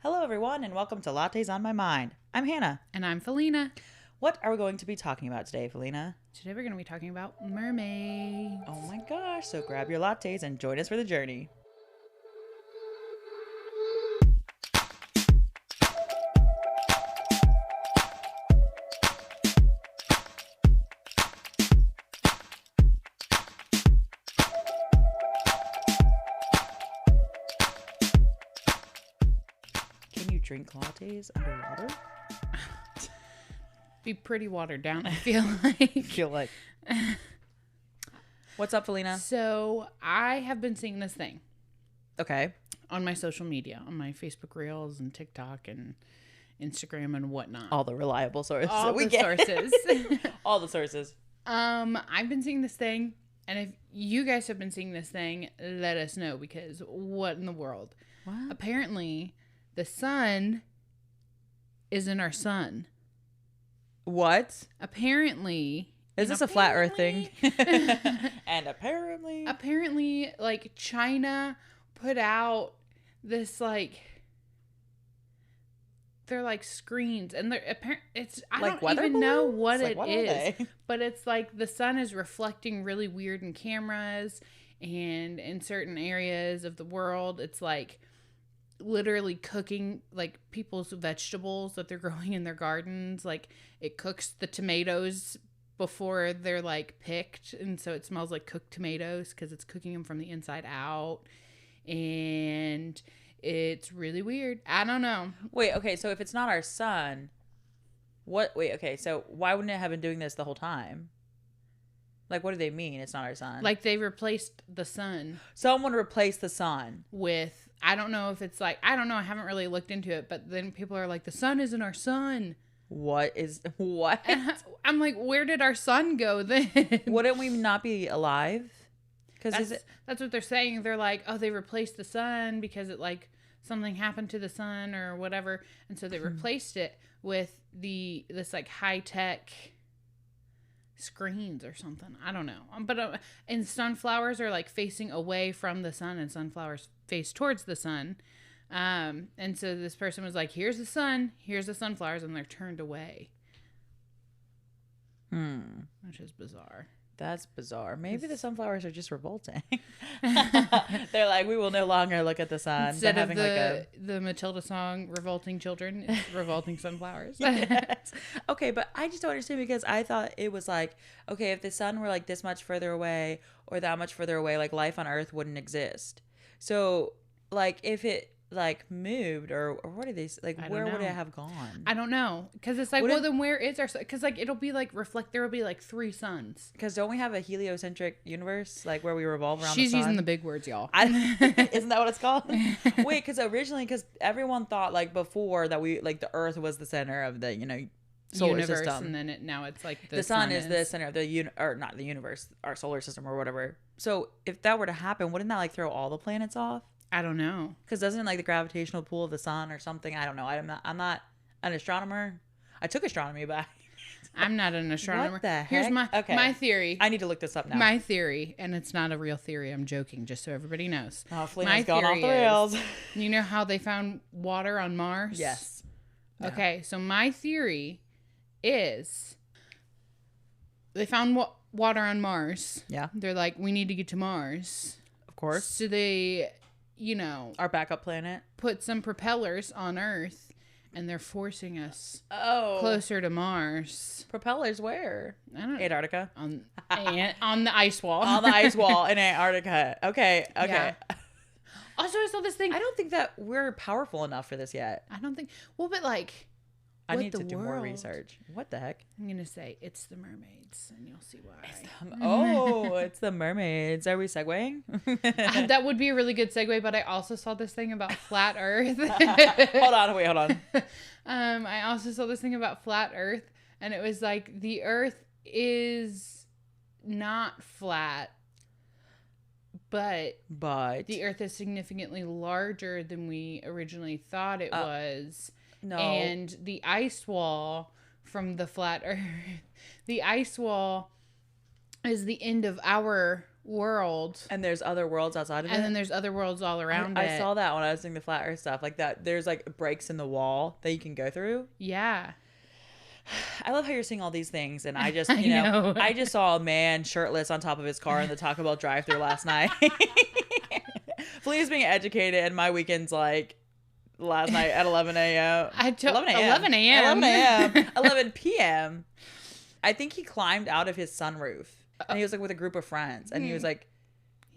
Hello, everyone, and welcome to Lattes on My Mind. I'm Hannah. And I'm Felina. What are we going to be talking about today, Felina? Today we're going to be talking about mermaids. Oh my gosh, so grab your lattes and join us for the journey. Can you drink lattes underwater? Be pretty watered down, I feel like. What's up, Felina? So I have been seeing this thing Okay. on my social media, on my Facebook Reels and TikTok and Instagram and whatnot. All the reliable sources. All the sources. All the sources. I've been seeing this thing, and if you guys have been seeing this thing, let us know, because what in the world? What? Apparently, the sun isn't our sun. What? Apparently. Is this a flat earth thing? And apparently, like, China put out this, like, they're like screens, and they're I like don't even know what like, it what is, but it's like the sun is reflecting really weird in cameras, and in certain areas of the world, it's like literally cooking like people's vegetables that they're growing in their gardens. Like, it cooks the tomatoes before they're like picked, and so it smells like cooked tomatoes because it's cooking them from the inside out, and it's really weird. I don't know. Wait, okay, so if it's not our sun, so why wouldn't it have been doing this the whole time? Like, what do they mean it's not our sun? Like, they replaced the sun someone replaced the sun with, I don't know if it's like, I don't know, I haven't really looked into it, but then people are like, the sun isn't our sun. What? And I'm like, where did our sun go then? Wouldn't we not be alive? Because that's what they're saying. They're like, oh, they replaced the sun because it, like, something happened to the sun or whatever, and so they replaced it with this like high-tech screens or something. I don't know. But and sunflowers are like facing away from the sun, and sunflowers face towards the sun. And so this person was like, here's the sun, here's the sunflowers, and they're turned away. Which is bizarre. That's bizarre. Maybe the sunflowers are just revolting. They're like, we will no longer look at the sun. Instead of the Matilda song, Revolting Children, it's Revolting Sunflowers. Yes. Okay, but I just don't understand, because I thought it was like, okay, if the sun were like this much further away or that much further away, like life on Earth wouldn't exist. So, like, if it like moved or what are they like, where would it have gone? I don't know, because it's like, well, then where is our sun? Because like it'll be like there will be like 3 suns, because don't we have a heliocentric universe, like where we revolve around She's the sun? using the big words, y'all. Isn't that what it's called? Wait, because everyone thought like before that we like the Earth was the center of the solar universe system, and then now it's like the sun is the center of the or not the universe, our solar system or whatever. So if that were to happen, wouldn't that like throw all the planets off? I don't know. Because doesn't like the gravitational pull of the sun or something? I don't know. I'm not an astronomer. I took astronomy, but I'm not an astronomer. What the heck? Here's my theory. I need to look this up now. My theory, and it's not a real theory. I'm joking, just so everybody knows. Oh, Felina's gone off the rails. You know how they found water on Mars? Yes. Yeah. Okay, so my theory is they found water on Mars. Yeah. They're like, we need to get to Mars. Of course. So they, our backup planet, put some propellers on Earth, and they're forcing us closer to Mars. Propellers where? I don't know. Antarctica. On the ice wall. On the ice wall in Antarctica. Okay. Yeah. Also, I saw this thing. I don't think that we're powerful enough for this yet. I don't think. Well, but like, I need to do more research. What the heck? I'm gonna say it's the mermaids, and you'll see why. It's the mermaids. Are we segueing? That would be a really good segue. But I also saw this thing about flat Earth. Hold on. I also saw this thing about flat Earth, and it was like the Earth is not flat, but the Earth is significantly larger than we originally thought it was. No. And the ice wall from the flat Earth, the ice wall is the end of our world. And there's other worlds outside of it. And then there's other worlds all around it. I saw that when I was doing the flat earth stuff. Like that, there's like breaks in the wall that you can go through. Yeah. I love how you're seeing all these things. And I just, I know. I just saw a man shirtless on top of his car in the Taco Bell drive-thru last night. Flea's being educated, and my weekend's like last night at 11 a.m. 11 a.m. 11 a.m. 11 a.m. 11 p.m. I think he climbed out of his sunroof. And he was like with a group of friends. And he was like,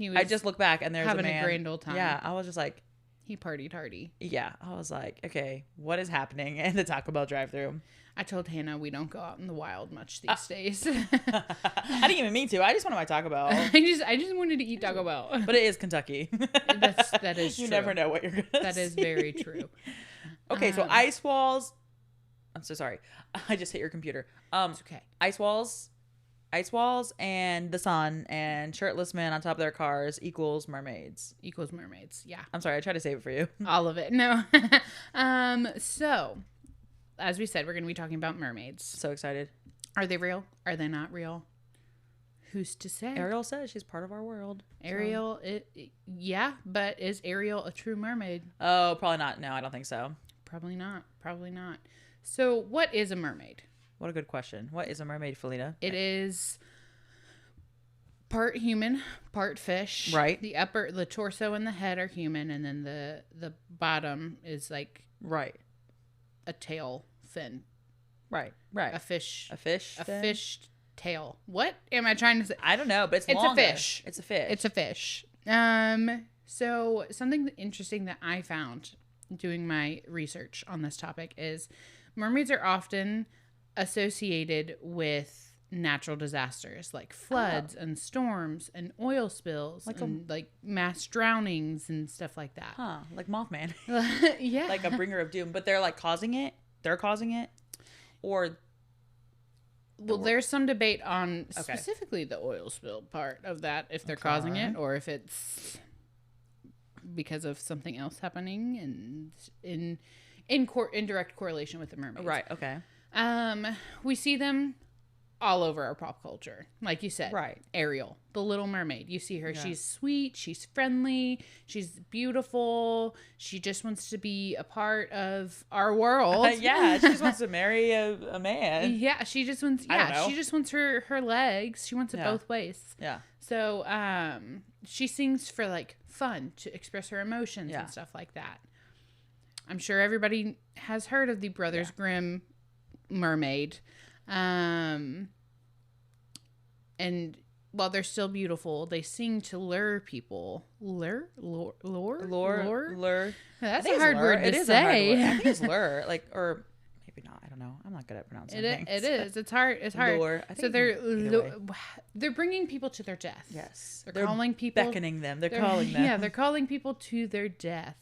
I just look back and there's having a man. a grand old time. Yeah. I was just like, he partied hardy. Yeah. I was like, okay, what is happening in the Taco Bell drive-thru? I told Hannah we don't go out in the wild much these days. I didn't even mean to. I just wanted my Taco Bell. I just wanted to eat Taco Bell. But it is Kentucky. That is true. You never know what you're going to see. That is very true. Okay, so ice walls. I'm so sorry. I just hit your computer. It's okay. Ice walls, and the sun and shirtless men on top of their cars equals mermaids. Equals mermaids. Yeah. I'm sorry. I tried to save it for you. All of it. No. So, as we said, we're going to be talking about mermaids. So excited. Are they real? Are they not real? Who's to say? Ariel says she's part of our world. Ariel, yeah, but is Ariel a true mermaid? Oh, probably not. No, I don't think so. Probably not. Probably not. So, what is a mermaid? What a good question. What is a mermaid, Felina? It is part human, part fish. Right. The torso and the head are human, and then the bottom is like a tail fin. Right. A fish. A fish tail. What am I trying to say? I don't know, but it's longer. A fish. It's a fish. It's a fish. So something interesting that I found doing my research on this topic is mermaids are often associated with natural disasters like floods and storms and oil spills and like mass drownings and stuff like that. Huh. Like Mothman. Yeah. Like a bringer of doom. But they're like causing it? They're causing it? Or... Well, there's some debate on specifically the oil spill part of that, if they're causing it or if it's because of something else happening and in direct correlation with the mermaids. Right, okay. We see them all over our pop culture. Like you said. Right. Ariel, the Little Mermaid. You see her. Yeah. She's sweet. She's friendly. She's beautiful. She just wants to be a part of our world. Yeah. She just wants to marry a man. Yeah. She just wants, she just wants her legs. She wants it both ways. Yeah. So, she sings for like fun to express her emotions and stuff like that. I'm sure everybody has heard of the Brothers Grimm mermaid. And while they're still beautiful, they sing to lure people. Lure? That's a hard word to say. I think it's lure. Like, or maybe not. I don't know. I'm not good at pronouncing things. It is. It's hard. It's hard. Lure. So they're bringing people to their death. Yes. They're calling people. Beckoning them. They're calling them. Yeah, they're calling people to their death.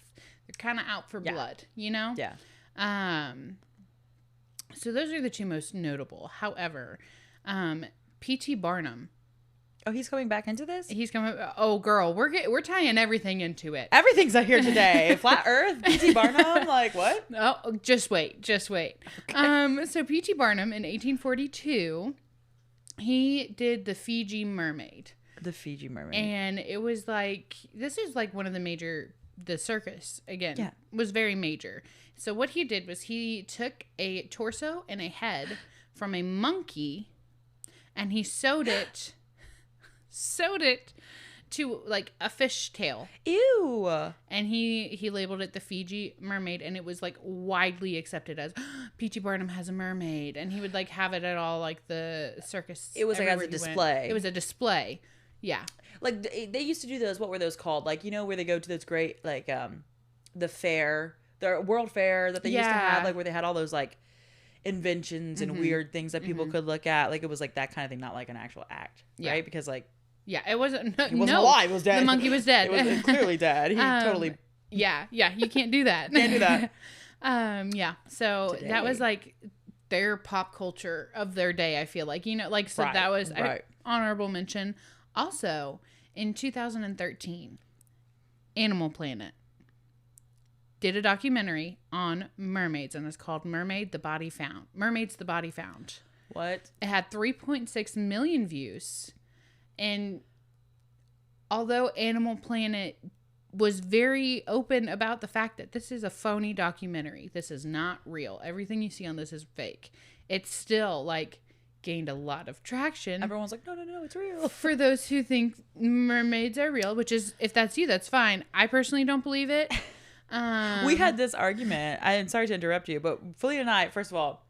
They're kind of out for blood, you know? Yeah. So those are the two most notable. However, P.T. Barnum. Oh, he's coming back into this? He's coming. Oh, girl, we're tying everything into it. Everything's out here today. Flat Earth, P.T. Barnum, like what? Oh, just wait. Okay. So P.T. Barnum in 1842, he did the Fiji Mermaid. The Fiji Mermaid. And it was like, this is like one of the circus, again, was very major. So what he did was he took a torso and a head from a monkey and he sewed it to like a fish tail. Ew. And he labeled it the Fiji Mermaid, and it was like widely accepted as P.T. Barnum has a mermaid, and he would like have it at all like the circus. It was like as a display. It was a display. Yeah. Like they used to do those. What were those called? Like, you know, where they go to those great like the fair, the World Fair that they used to have, like where they had all those like inventions and weird things that people could look at. Like it was like that kind of thing, not like an actual act, right? Because like it wasn't. He wasn't alive. It was dead. The monkey was dead. It was clearly dead. He totally. Yeah. You can't do that. Can't do that. Yeah. So Today. that was like their pop culture of their day. I feel like, you know, like so that was honorable mention. Also, in 2013, Animal Planet did a documentary on mermaids, and it's called Mermaids the Body Found. What? It had 3.6 million views, and although Animal Planet was very open about the fact that this is a phony documentary, this is not real, everything you see on this is fake, it's still like gained a lot of traction. Everyone's like, no, it's real. For those who think mermaids are real, which is, if that's you, that's fine. I personally don't believe it. We had this argument. I'm sorry to interrupt you, but Felina and I, first of all,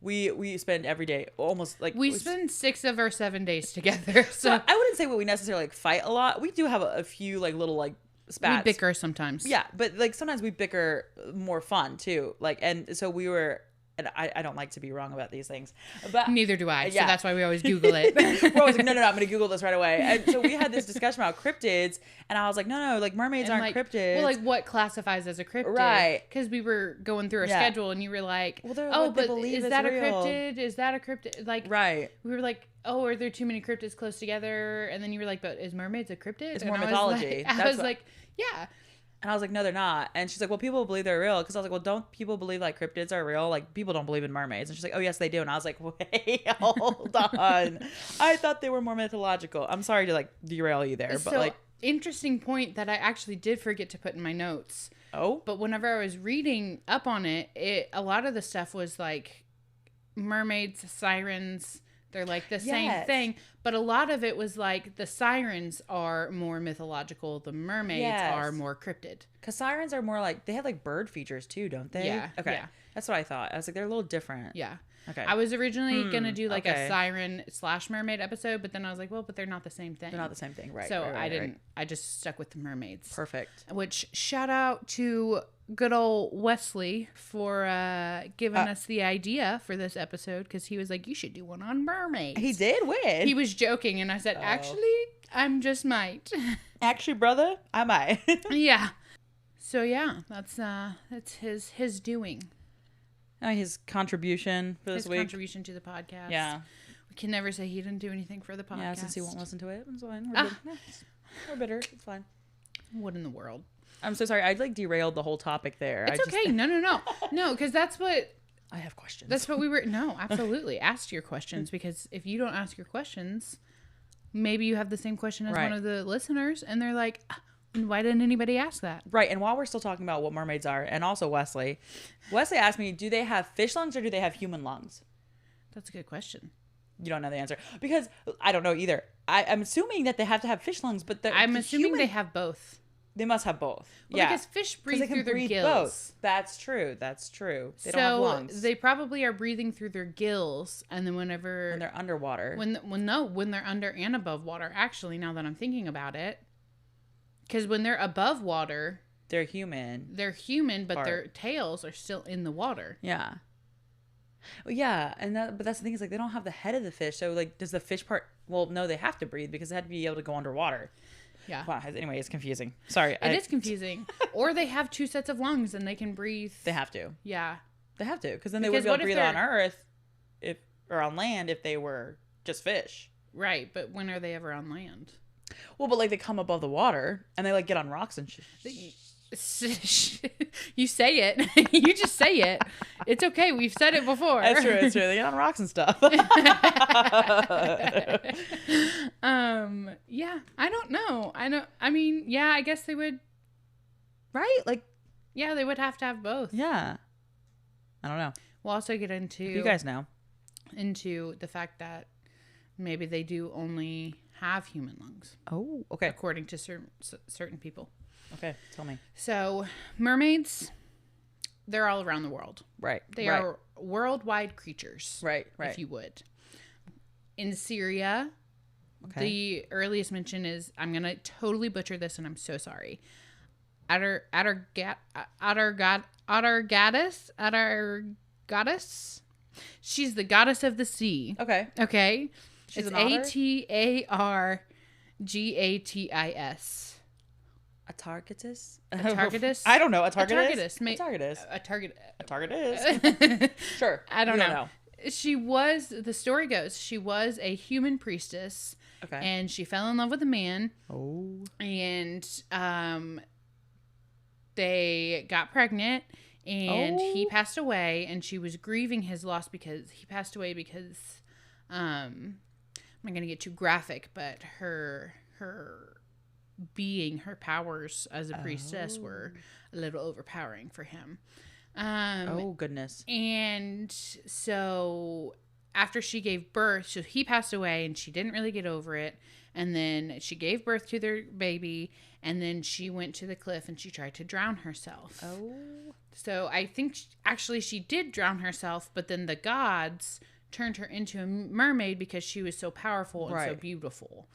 we spend every day almost like we spend 6 of our 7 days together. So I wouldn't say we necessarily like fight a lot. We do have a few like little like spats. we bicker sometimes. Yeah, but like sometimes we bicker more fun too. Like, and so we were. And I don't like to be wrong about these things, but Neither do I. Yeah. So that's why we always Google it. We're always like, no, I'm going to Google this right away. And so we had this discussion about cryptids, and I was like, no, like mermaids aren't like, cryptids. Well, like what classifies as a cryptid? Right. Because we were going through our Yeah. schedule, and you were like, Well, they're oh, what they but believe is is that a real. cryptid? Is that a cryptid? Like, Right. we were like, oh, are there too many cryptids close together? And then you were like, but is mermaids a cryptid? It's And more I was mythology. Like, I That's was what- like, yeah. And I was like, no, they're not. And she's like, well, people believe they're real. Because I was like, well, don't people believe like cryptids are real? Like, people don't believe in mermaids. And she's like, oh, yes, they do. And I was like, wait, hold on. I thought they were more mythological. I'm sorry to like derail you there, but So, like, interesting point that I actually did forget to put in my notes. oh, But whenever I was reading up on it, a lot of the stuff was like mermaids, sirens. They're like the same Yes. thing. But a lot of it was like the sirens are more mythological. The mermaids Yes. are more cryptid. because sirens are more like, they have like bird features too, don't they? Yeah, Okay. yeah. That's what I thought. I was like, they're a little different. Yeah. Okay. I was originally going to do like okay. a siren / mermaid episode, but then I was like, well, but they're not the same thing. They're not the same thing. Right. So right, right, I right, didn't, right. I just stuck with the mermaids. Perfect. Which, shout out to good old Wesley for giving us the idea for this episode, because he was like, you should do one on mermaids. He did win. He was joking, and I said, actually, I'm just might. Actually, brother, I might. Yeah. So yeah, that's his doing. His contribution for this His week. contribution to the podcast. Yeah. We can never say he didn't do anything for the podcast. Yeah, since he won't listen to it, it's fine. We're, we're bitter. It's fine. What in the world? I'm so sorry. I like derailed the whole topic there. It's okay. No, because that's what I have questions. That's what we were. No, absolutely. Ask your questions, because if you don't ask your questions, maybe you have the same question as Right. one of the listeners, and they're like, why didn't anybody ask that? Right. And while we're still talking about what mermaids are, and also Wesley asked me, do they have fish lungs or do they have human lungs? That's a good question. You don't know the answer. Because I don't know either. I'm assuming that they have to have fish lungs, but I'm assuming they have both. They must have both. Well, yeah. because fish 'Cause breathe they can through their breathe gills. both. That's true. They don't have lungs. They probably are breathing through their gills, and then whenever when they're underwater. when they're under and above water. Actually, now that I'm thinking about it, because when they're above water, they're human. but their tails are still in the water. Yeah. Well, yeah, but that's the thing is like they don't have the head of the fish. So like, does the fish part? Well, no, they have to breathe because they have to be able to go underwater. Yeah. Wow. Anyway, it's confusing. Sorry. It is confusing. Or they have 2 sets of lungs and they can breathe. They have to. Yeah. They have to because then they Because wouldn't what be if able to breathe on they're- Earth or on land if they were just fish. Right, but when are they ever on land? Well, but like they come above the water and they like get on rocks and shit. You say it. You just say it. It's okay. We've said it before. That's true. That's true. They get on rocks and stuff. Yeah, I don't know. I mean, yeah, I guess they would. Right? Like, Yeah, they would have to have both. yeah. I don't know. We'll also get into You guys know. into the fact that maybe they do only have human lungs, Oh, okay. according to certain people. Okay. Tell me. So, mermaids, they're all around the world. Right. They right. are worldwide creatures, Right. Right. if you would. In Syria, Okay. the earliest mention is, I'm going to totally butcher this, and I'm so sorry. Atargatis. She's the goddess of the sea. Okay. Okay? She's It's an otter? Atargatis. A targetus? Targetus? I don't know. A targetus? Targetus. A targetus. A target. A targetus. Sure. I don't You know. She was, the story goes, she was a human priestess. Okay. And she fell in love with a man. Oh. And they got pregnant. And he passed away. And she was grieving his loss because he passed away because not going to get too graphic, but her being, her powers as a priestess were a little overpowering for him. Oh, goodness. And so after she gave birth, so he passed away and she didn't really get over it. And then she gave birth to their baby, and then she went to the cliff and she tried to drown herself. Oh. So I think actually she did drown herself, but then the gods turned her into a mermaid because she was so powerful and so beautiful.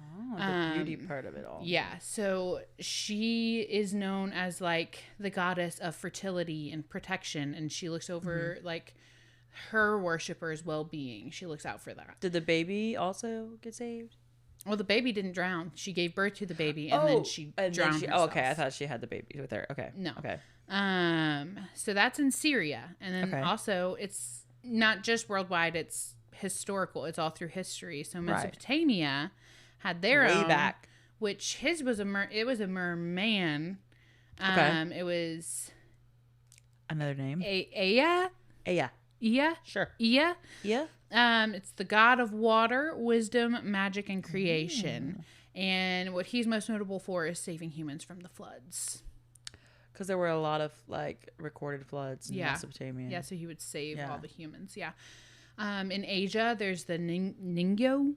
Oh, the beauty part of it all. Yeah, so she is known as like the goddess of fertility and protection, and she looks over like her worshippers' well-being. She looks out for that. Did the baby also get saved? Well, the baby didn't drown. She gave birth to the baby, and then she drowned herself. Oh, okay. I thought she had the baby with her. Okay. No. Okay. So that's in Syria, and then also it's not just worldwide; it's historical. It's all through history. So Mesopotamia had their way own, back, which his was it was a merman. It was another name. Ea. Ea. Sure. Ea. Ea. It's the god of water, wisdom, magic, and creation. And what he's most notable for is saving humans from the floods. Because there were a lot of like recorded floods in Mesopotamia. Yeah, so he would save all the humans. Yeah. In Asia, there's the Ningyo.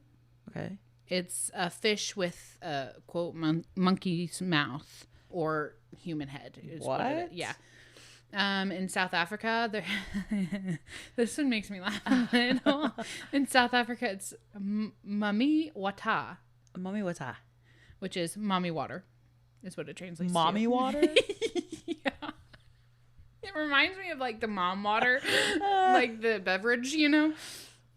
Okay. It's a fish with a quote monkey's mouth or human head. Is what? Yeah. In South Africa, this one makes me laugh a little. In South Africa, it's Mami Wata. Mami Wata. Which is mommy water, is what it translates Mommy to. water? Yeah. It reminds me of like the mom water, like the beverage, you know?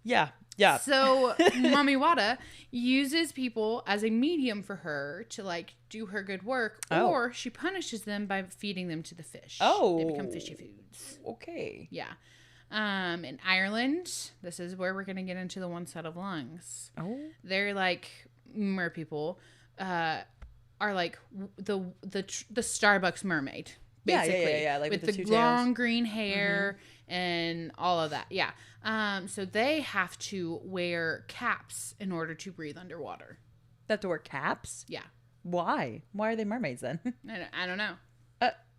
Yeah. Yeah. So Mommy Wata uses people as a medium for her to like do her good work, or she punishes them by feeding them to the fish. Oh. They become fishy foods. Okay. Yeah. In Ireland, this is where we're going to get into the one set of lungs. Oh. They're like mer people are like the Starbucks mermaid. Basically, yeah. Like with the two long tails. green hair and all of that. Yeah. So they have to wear caps in order to breathe underwater. They have to wear caps? Yeah. Why? Why are they mermaids then? I don't know.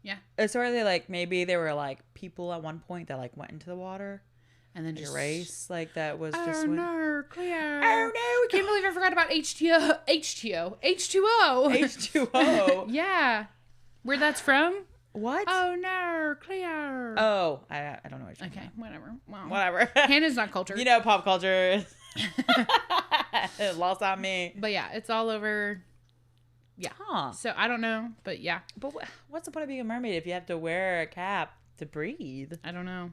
Yeah. So are they like, maybe they were like people at one point that like went into the water and then like just a race like that was oh just no, clear. Oh no, Can't believe I forgot about H2O. H2O. Yeah. Where that's from? What? Oh no, clear. Oh, I don't know what you're Okay, whatever. Well, whatever. Hannah's not cultured. You know, pop culture. Lost on me. But yeah, it's all over. Yeah. Huh. So I don't know, but yeah. But what's the point of being a mermaid if you have to wear a cap to breathe? I don't know.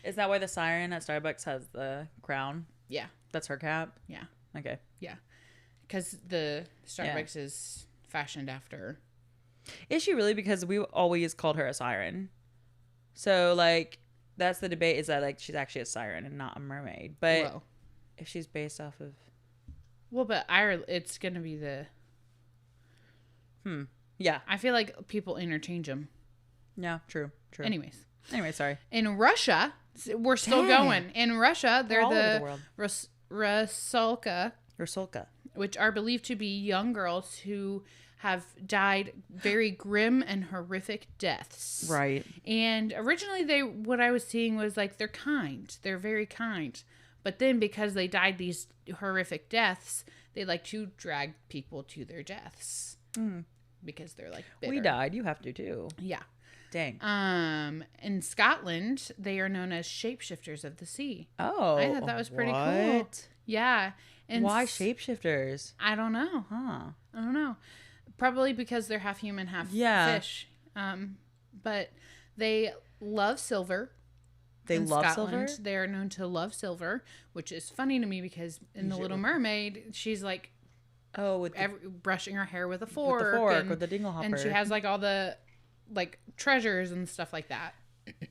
Is that why the siren at Starbucks has the crown? Yeah. That's her cap? Yeah. Okay. Yeah. Because the Starbucks is fashioned after. Is she really? Because we always called her a siren. So, like, that's the debate, is that, like, she's actually a siren and not a mermaid. But if she's based off of... Well, but Ireland, it's going to be the... Yeah. I feel like people interchange them. Yeah, true. Anyway, sorry. In Russia, we're still going. In Russia, they're the Rusalka, which are believed to be young girls who have died very grim and horrific deaths. Right. And originally what I was seeing was like they're kind. They're very kind. But then because they died these horrific deaths, they like to drag people to their deaths. Because they're like bitter. We died. You have to too. Yeah. Dang. In Scotland, they are known as shapeshifters of the sea. Oh. I thought that was pretty cool. Yeah. And why shapeshifters? I don't know. Huh. I don't know. Probably because they're half human, half fish. But they love silver. They love Scotland. silver? They are known to love silver, which is funny to me because in The Little Mermaid, she's like brushing her hair with a fork. With the dingle hopper. And she has like all the like treasures and stuff like that.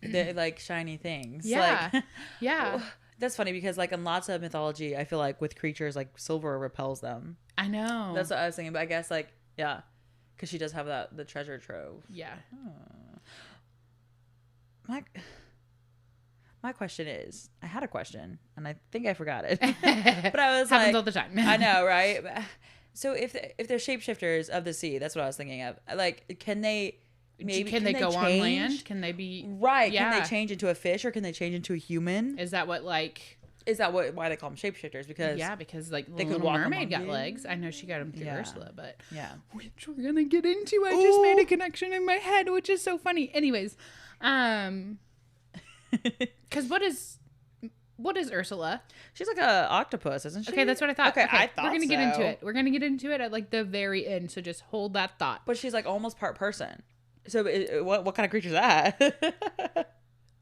They're like shiny things. Yeah. Like, yeah. Well, that's funny because like in lots of mythology, I feel like with creatures, like silver repels them. I know. That's what I was thinking. But I guess like, yeah, because she does have the treasure trove. Yeah. my question is, I had a question and I think I forgot it, but I was Happens like, all the time. I know, right? So if they're shapeshifters of the sea, that's what I was thinking of. Like, can they can they go on land? Can they be right? Yeah. Can they change into a fish or can they change into a human? Is that what like? Is that why they call them shapeshifters? Because because like they the could Little walk Mermaid got among you. legs. I know she got them through Yeah. Ursula, but yeah, which we're gonna get into. I just made a connection in my head, which is so funny. Anyways, because what is Ursula? she's like a octopus, isn't she? Okay, that's what I thought. Okay, I thought we're gonna get into so. it. We're gonna get into it at like the very end. So just hold that thought. But she's like almost part person. So what kind of creature is that?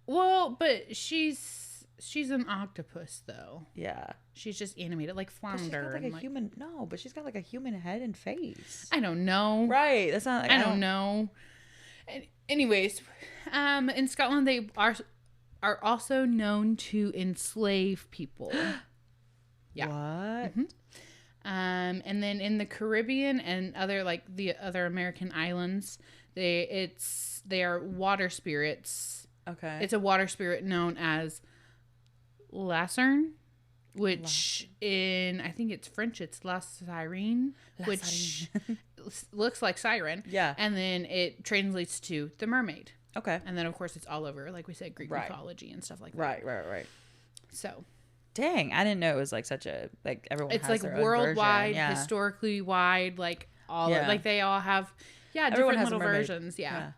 Well, but she's an octopus though. Yeah. She's just animated like But she's got flounder. like a and, like, human. No, but she's got like a human head and face. I don't know. Right. That's not. Like, I don't know. Anyways, in Scotland they are also known to enslave people. Yeah. What? Mm-hmm. And then in the Caribbean and other like the other American islands, they are water spirits. Okay. It's a water spirit known as Lacerne, which in I think it's French it's La Sirene, which looks like siren. Yeah. And then it translates to the mermaid. Okay. And then of course it's all over, like we said, Greek mythology and stuff like that. Right. So Dang, I didn't know it was like such a like everyone. it's has like their own worldwide, version. Yeah. historically wide, like all Yeah. like they all have Everyone different has a little mermaid. versions. Yeah. Yeah.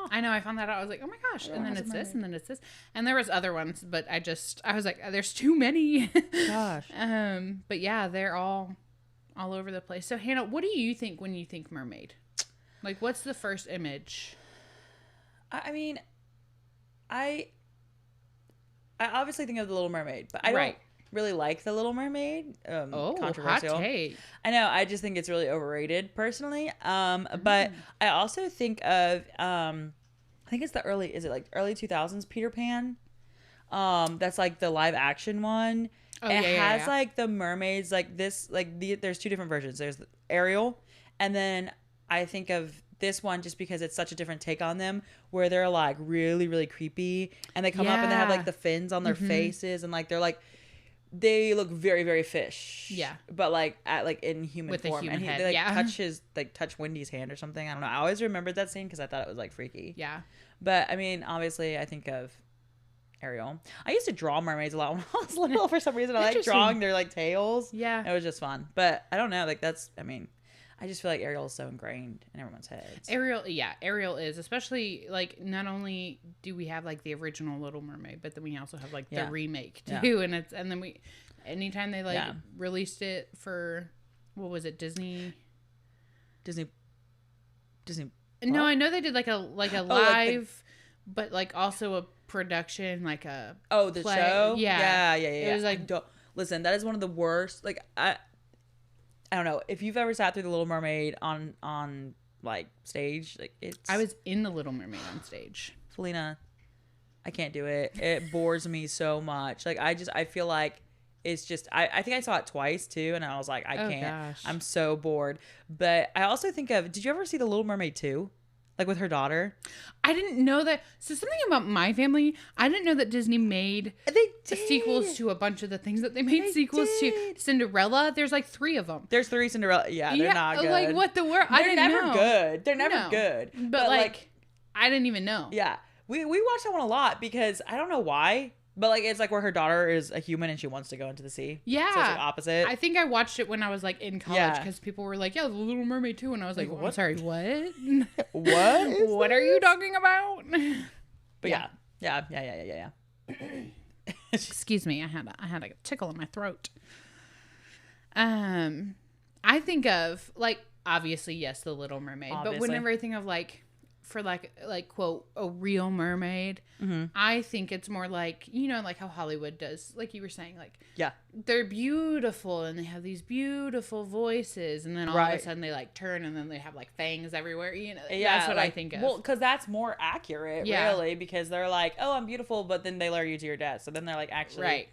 I know. I found that out. I was like, oh my gosh. Everyone And then has a it's this, mermaid. and then it's this, and there was other ones, but I was like, there's too many. Gosh. But yeah, they're all over the place. So Hannah, what do you think when you think mermaid? Like, what's the first image? I mean, I obviously think of the Little Mermaid, but I don't really like the Little Mermaid. Controversial. Hot take. I know. I just think it's really overrated personally. But I also think of I think it's the early 2000s Peter Pan. That's like the live action one. Oh, it yeah, has like the mermaids like this there's two different versions. There's Ariel, and then I think of this one just because it's such a different take on them, where they're like really, really creepy, and they come up and they have like the fins on their faces, and like they look very, very fish. Yeah. But like in human With a form. human And head, they yeah. touch Wendy's hand or something. I don't know. I always remembered that scene because I thought it was like freaky. Yeah. But I mean, obviously I think of Ariel. I used to draw mermaids a lot when I was little for some reason. I like drawing their like tails. Yeah. It was just fun. But I don't know, like I just feel like Ariel is so ingrained in everyone's heads. Ariel is, especially like not only do we have like the original Little Mermaid, but then we also have like the remake too, and then anytime they released it for what was it, Disney. No, I know they did like a live, but like also a production, like a the play. show. Yeah. It was like listen, that is one of the worst. Like I don't know if you've ever sat through the Little Mermaid on like stage. Like I was in the Little Mermaid on stage. Felina, I can't do it. It bores me so much. Like I feel like it's just I think I saw it twice too, and I was like I can't. Gosh. I'm so bored. But I also think of, did you ever see the Little Mermaid 2? Like with her daughter? I didn't know that. So something about my family, I didn't know that Disney made sequels to a bunch of the things that they made sequels to. Cinderella, there's like 3 of them. There's 3 Cinderella. Yeah, they're not good. Like what the world? They're never good. They're never good. But like, I didn't even know. Yeah. We watched that one a lot because I don't know why, but like it's like where her daughter is a human and she wants to go into the sea. Yeah. So it's like opposite. I think I watched it when I was like in college because people were like, yeah, The Little Mermaid too. And I was like, well, I'm sorry, what? What are you talking about? But yeah. Excuse me. I had a tickle in my throat. I think of like, obviously, yes, The Little Mermaid. Obviously. But whenever I think of like, for like quote a real mermaid, I think it's more like, you know, like how Hollywood does, like you were saying, like they're beautiful and they have these beautiful voices, and then all of a sudden they like turn and then they have like fangs everywhere, you know. That's what I think of. Well, because that's more accurate, really, because they're like, oh, I'm beautiful, but then they lure you to your death, so then they're like actually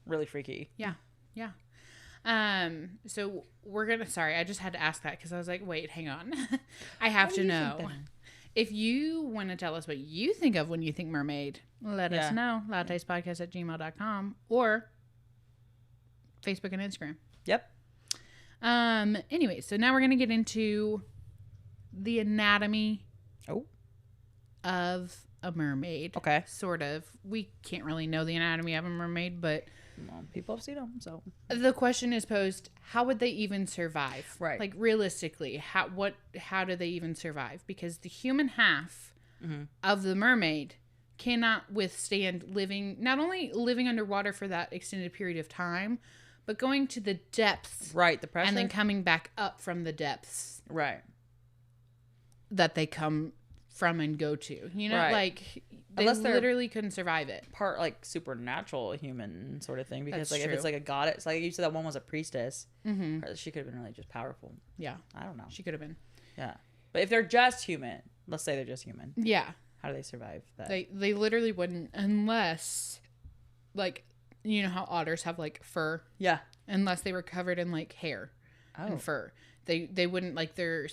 really freaky. So we're gonna, sorry, I just had to ask that because I was like, wait, hang on. I have to know. If you want to tell us what you think of when you think mermaid, let Yeah. us know. Lattespodcast@gmail.com or Facebook and Instagram. Yep. Anyway, so now we're going to get into the anatomy Oh. of a mermaid. Okay. Sort of. We can't really know the anatomy of a mermaid, but Well, people have seen them, so. the question is posed, how would they even survive? Right. Like realistically, how do they even survive? Because the human half of the mermaid cannot withstand not only living underwater for that extended period of time, but going to the depths. Right, the pressure. And then coming back up from the depths. Right. That they come from and go to. You know, Right. like they Unless they're literally couldn't survive it. Part like supernatural human sort of thing, because That's like if true. it's like a goddess, like you said that one was a priestess, she could have been really just powerful. Yeah. I don't know. She could have been. Yeah, but if they're just human, let's say they're just human, Yeah. how do they survive that? They literally wouldn't, unless, like, you know how otters have like fur, Yeah. unless they were covered in like hair Oh. and fur. They wouldn't, like, their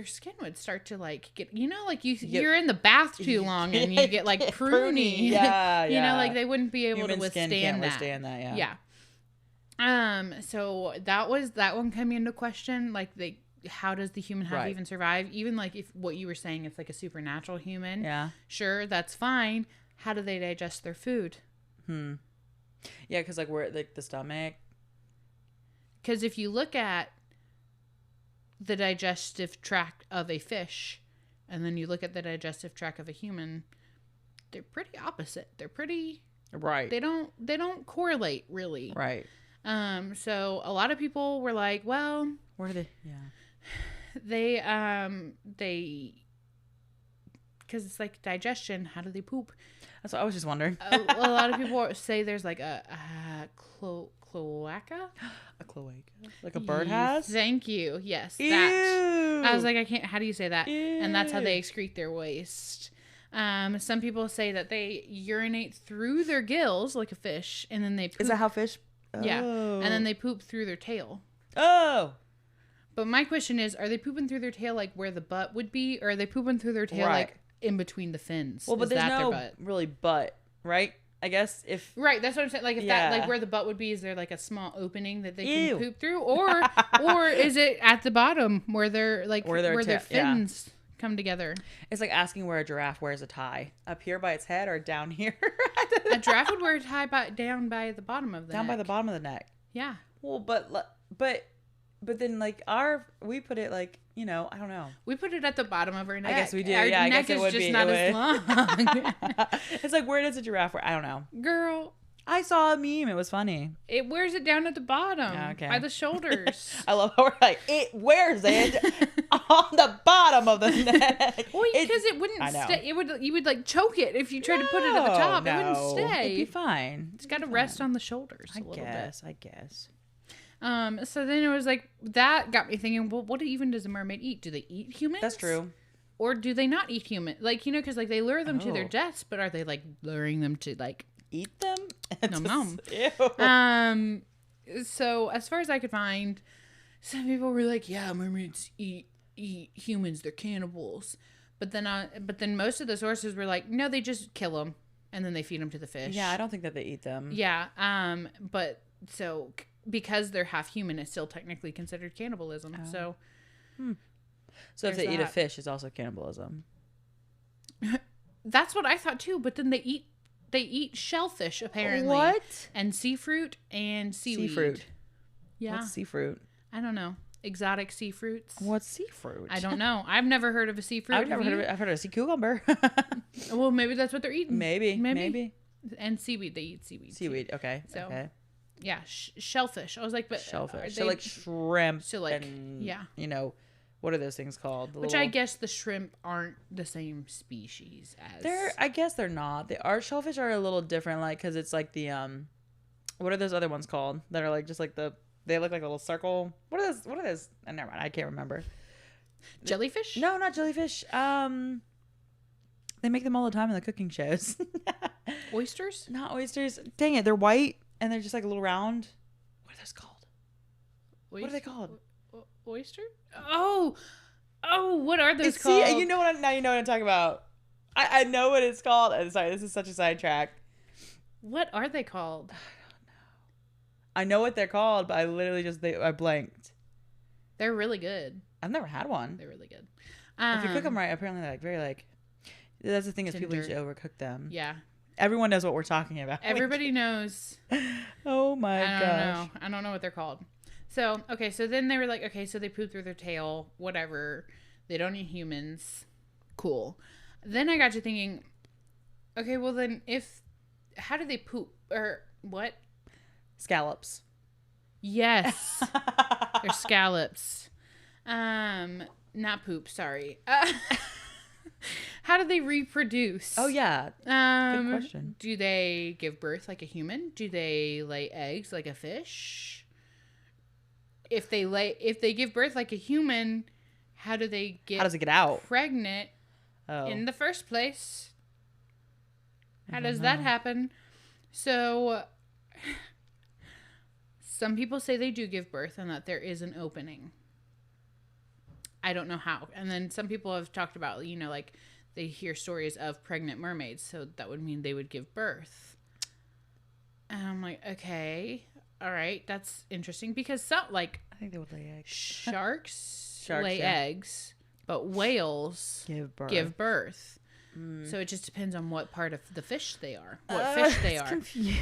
skin would start to like get, you know, like you're in the bath too long and you get like pruny. Yeah, You know, yeah. like they wouldn't be able Human to skin withstand can't that. withstand that. Yeah. Yeah. So that one coming into question. Like how does the human half Right. even survive? Even like if what you were saying, it's like a supernatural human. Yeah. Sure, that's fine. How do they digest their food? Yeah, because like we're like the stomach. Because if you look at the digestive tract of a fish, and then you look at the digestive tract of a human, they're pretty opposite. They're pretty. Right. They don't correlate really. Right. So a lot of people were like, well, Where do they? Yeah. they because it's like digestion. How do they poop? That's what I was just wondering. A lot of people say there's like a cloaca. A cloaca, like a bird has. Thank you. Yes, Ew. that. I was like, I can't. How do you say that? Ew. And that's how they excrete their waste. Some people say that they urinate through their gills like a fish, and then they poop. Is that how fish? Yeah, Oh. and then they poop through their tail. Oh. But my question is, are they pooping through their tail like where the butt would be, or are they pooping through their tail Right. like in between the fins? Well, but Is there's that no their butt? really butt, right? I guess if Right, that's what I'm saying. Like if that, Yeah. like where the butt would be, is there like a small opening that they Ew. can poop through, or is it at the bottom where they're like Where where their their yeah. fins come together? it's like asking where a giraffe wears a tie, up here by its head or down here, A giraffe would wear a tie down by the bottom of the down by neck. the bottom of the neck. Yeah. Well, but then like we put it like, you know, I don't know. We put it at the bottom of our neck. I guess we do. Our Yeah, I neck guess it is would just be. not It as would. long. It's like, where does a giraffe wear? I don't know. Girl, I saw a meme. It was funny. it wears it down at the bottom. Okay. By the shoulders. I love how we're like, it wears it on the bottom of the neck. Well, because it wouldn't I know. stay. You would like choke it if you tried to put it at the top. It wouldn't No. stay. It'd be fine. It's got to rest on the shoulders a I little guess. I guess. bit. So then it was like, that got me thinking, well, what even does a mermaid eat? Do they eat humans? That's true. Or do they not eat human? Like, you know, because like they lure them to their Oh. deaths, but are they like luring them to like Eat them? Nom nom. Ew. So as far as I could find, some people were like, yeah, mermaids eat humans, they're cannibals. But then most of the sources were like, no, they just kill them and then they feed them to the fish. Yeah, I don't think that they eat them. Yeah. But so because they're half human, it's still technically considered cannibalism. Oh. So So if There's they eat a that. fish, it's also cannibalism. that's what I thought too. But then they eat shellfish apparently. What? And sea fruit and seaweed. Sea fruit. Yeah. What's sea fruit? I don't know. Exotic sea fruits. What's sea fruit? I don't know. I've never heard of a sea fruit. I've never Have heard of you? it. I've heard of a sea cucumber. Well, maybe that's what they're eating. Maybe. And seaweed. They eat seaweed. too. Seaweed. Okay. So, okay. Yeah, shellfish. I was like, but Shellfish. are So they- like shrimp. So, like, and, yeah. You know, what are those things called? The which little- I guess the shrimp aren't the same species as. I guess they're not. They are. Shellfish are a little different, like, because it's like the what are those other ones called that are like just like they look like a little circle. What are those? Never mind. I can't remember. Jellyfish? No, not jellyfish. They make them all the time in the cooking shows. Oysters? Not oysters. Dang it, they're white and they're just like a little round. What are those called? What are they called? Oyster? Oh, Oh, what are those See, called? you know what? Now you know what I'm talking about. I know what it's called. I'm sorry, this is such a sidetrack. What are they called? I know what they're called, but I literally I blanked. They're really good. I've never had one. They're really good. If you cook them right, apparently they're like very like. That's the thing is people Tender. usually overcook them. Yeah. Everyone knows what we're talking about. Everybody knows. Oh my gosh. I don't know what they're called. So, okay, so then they were like, okay, so they poop through their tail, whatever. They don't eat humans. Cool. Then I got you thinking, okay, well then how do they poop? Or what? Scallops. Yes. They're scallops. Not poop, sorry. How do they reproduce? Oh yeah. Good question. Do they give birth like a human? Do they lay eggs like a fish? If they give birth like a human, how does it get out? Pregnant in the first place? How does that happen? So some people say they do give birth and that there is an opening. I don't know how. And then some people have talked about, like they hear stories of pregnant mermaids. So that would mean they would give birth. And I'm like, okay, all right. That's interesting because I think they would lay eggs. Sharks lay eggs, but whales give birth. So it just depends on what part of the fish they are, what fish they are, confused.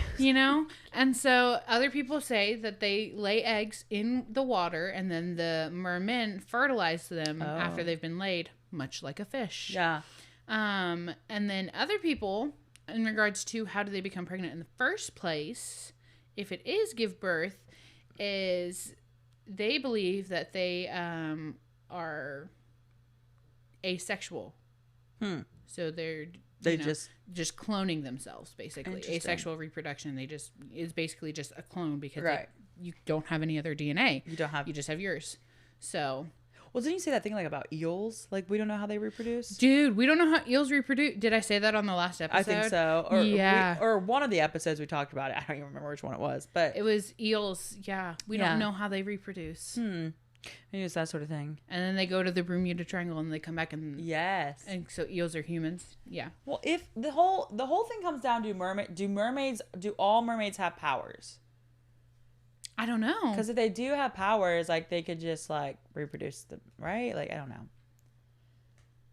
And so other people say that they lay eggs in the water and then the mermen fertilize them after they've been laid, much like a fish. Yeah. And then other people, in regards to how do they become pregnant in the first place, if it is give birth, is they believe that they are asexual. So they just cloning themselves, basically. Asexual reproduction. Is basically just a clone because you don't have any other DNA. You just have yours. So. Well, didn't you say that thing about eels? We don't know how they reproduce. Dude, we don't know how eels reproduce. Did I say that on the last episode? I think so. Or one of the episodes we talked about it. I don't even remember which one it was, but it was eels. Yeah, we don't know how they reproduce. Maybe it's that sort of thing. And then they go to the Bermuda Triangle and they come back and and so eels are humans. Yeah. Well, if the whole thing comes down to do all mermaids have powers? I don't know. Because if they do have powers, they could just reproduce them, right? I don't know.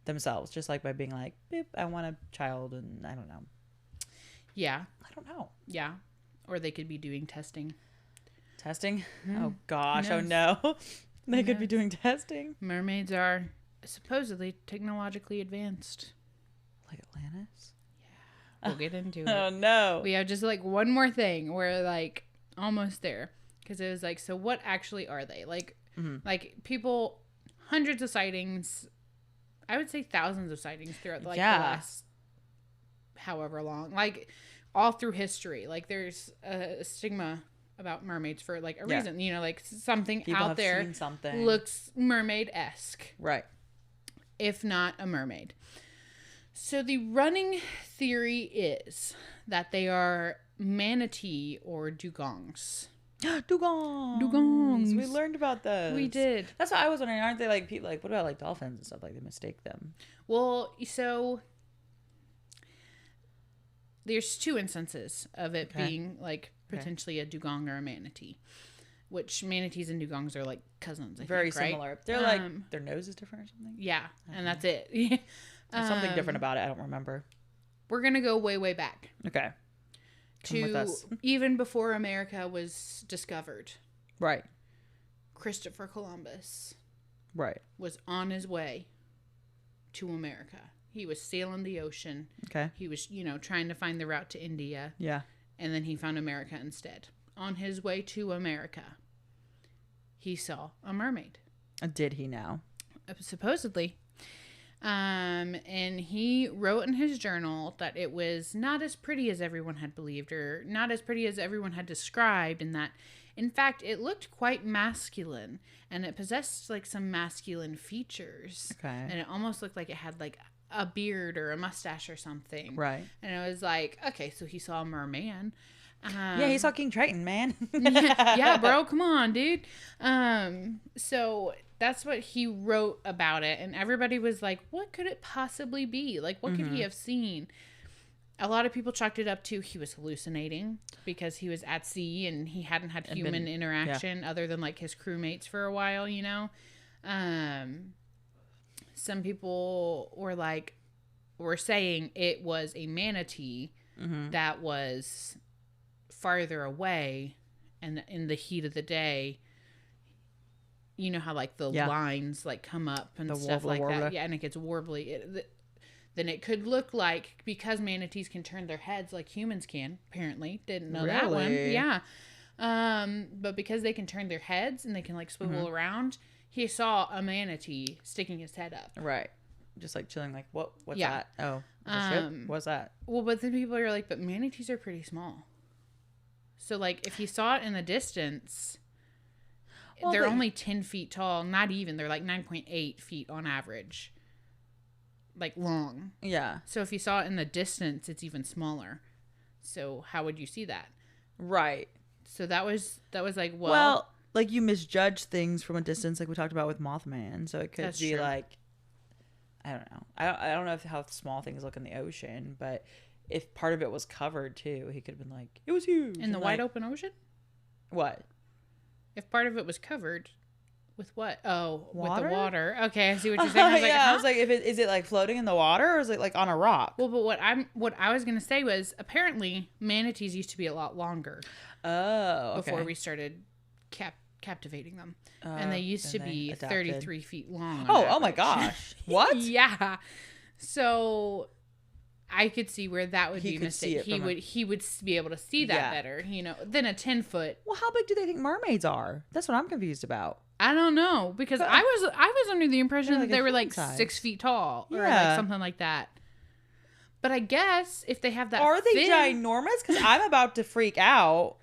Themselves, just by being beep, I want a child, and I don't know. Yeah. I don't know. Yeah. Or they could be doing testing. Testing? Oh gosh. Oh no. They could be doing testing. Mermaids are supposedly technologically advanced. Like Atlantis? Yeah. We'll get into it. Oh no. We have just one more thing. We're almost there. Because it was so what actually are they? People, hundreds of sightings. I would say thousands of sightings throughout the last however long. All through history. There's a stigma about mermaids for a reason, something people out there something. Looks mermaid-esque, right? If not a mermaid. So the running theory is that they are manatee or dugongs. Dugongs. We learned about those. We did. That's what I was wondering. Aren't they people what about dolphins and stuff? They mistake them. Well, so there's two instances of it being potentially a dugong or a manatee, which manatees and dugongs are cousins. I Very think, similar. Right? They're their nose is different or something. Yeah, and that's it. There's something different about it. I don't remember. We're gonna go way, way back. Okay. Come with us. Even before America was discovered. Right. Christopher Columbus. Right. Was on his way to America. He was sailing the ocean. Okay. He was, trying to find the route to India. Yeah. And then he found America instead. On his way to America, he saw a mermaid. Did he now? Supposedly. And he wrote in his journal that it was not as pretty as everyone had believed or not as pretty as everyone had described, and that, in fact, it looked quite masculine and it possessed some masculine features. Okay. And it almost looked like it had a beard or a mustache or something. Right. And it was okay, so he saw a merman. Yeah, he saw King Triton, man. yeah, bro, come on, dude. So that's what he wrote about it. And everybody was like, what could it possibly be? Like, what could he have seen? A lot of people chalked it up to he was hallucinating because he was at sea and he hadn't had human interaction other than like his crewmates for a while, you know? Some people were saying it was a manatee that was farther away, and in the heat of the day, you know how like the lines like come up and the stuff like that. Yeah, and it gets warbly. Then it could look like, because manatees can turn their heads like humans can, apparently. Didn't know that one. Yeah. But because they can turn their heads and they can like swivel around, he saw a manatee sticking his head up. Right. Just like chilling, like, what's that? Oh, a ship? What's that? Well, but then people are like, but manatees are pretty small. So, like, if he saw it in the distance, they're only 10 feet tall. Not even. They're like 9.8 feet on average. Like, long. Yeah. So, if you saw it in the distance, it's even smaller. So, how would you see that? Right. So, that was like, well, like, you misjudge things from a distance, like we talked about with Mothman. So, it could be true. Like, I don't know. I don't know how small things look in the ocean, but if part of it was covered too, he could have been like, it was huge. In the wide open ocean? What? If part of it was covered with what? Oh, water? With the water. Okay, I see what you're saying. I was like, I was like, is it like floating in the water or is it like on a rock? Well, but what I was gonna say was apparently manatees used to be a lot longer. Oh, okay. Before we started captivating them. And they used to be 33 feet long. Oh my gosh. What? Yeah. So I could see where that would be a mistake. He would be able to see that better, you know, than a 10-foot. Well, how big do they think mermaids are? That's what I'm confused about. I don't know, because I was under the impression that they were like 6 feet tall or like something like that. But I guess if they have that, are they ginormous? Because I'm about to freak out.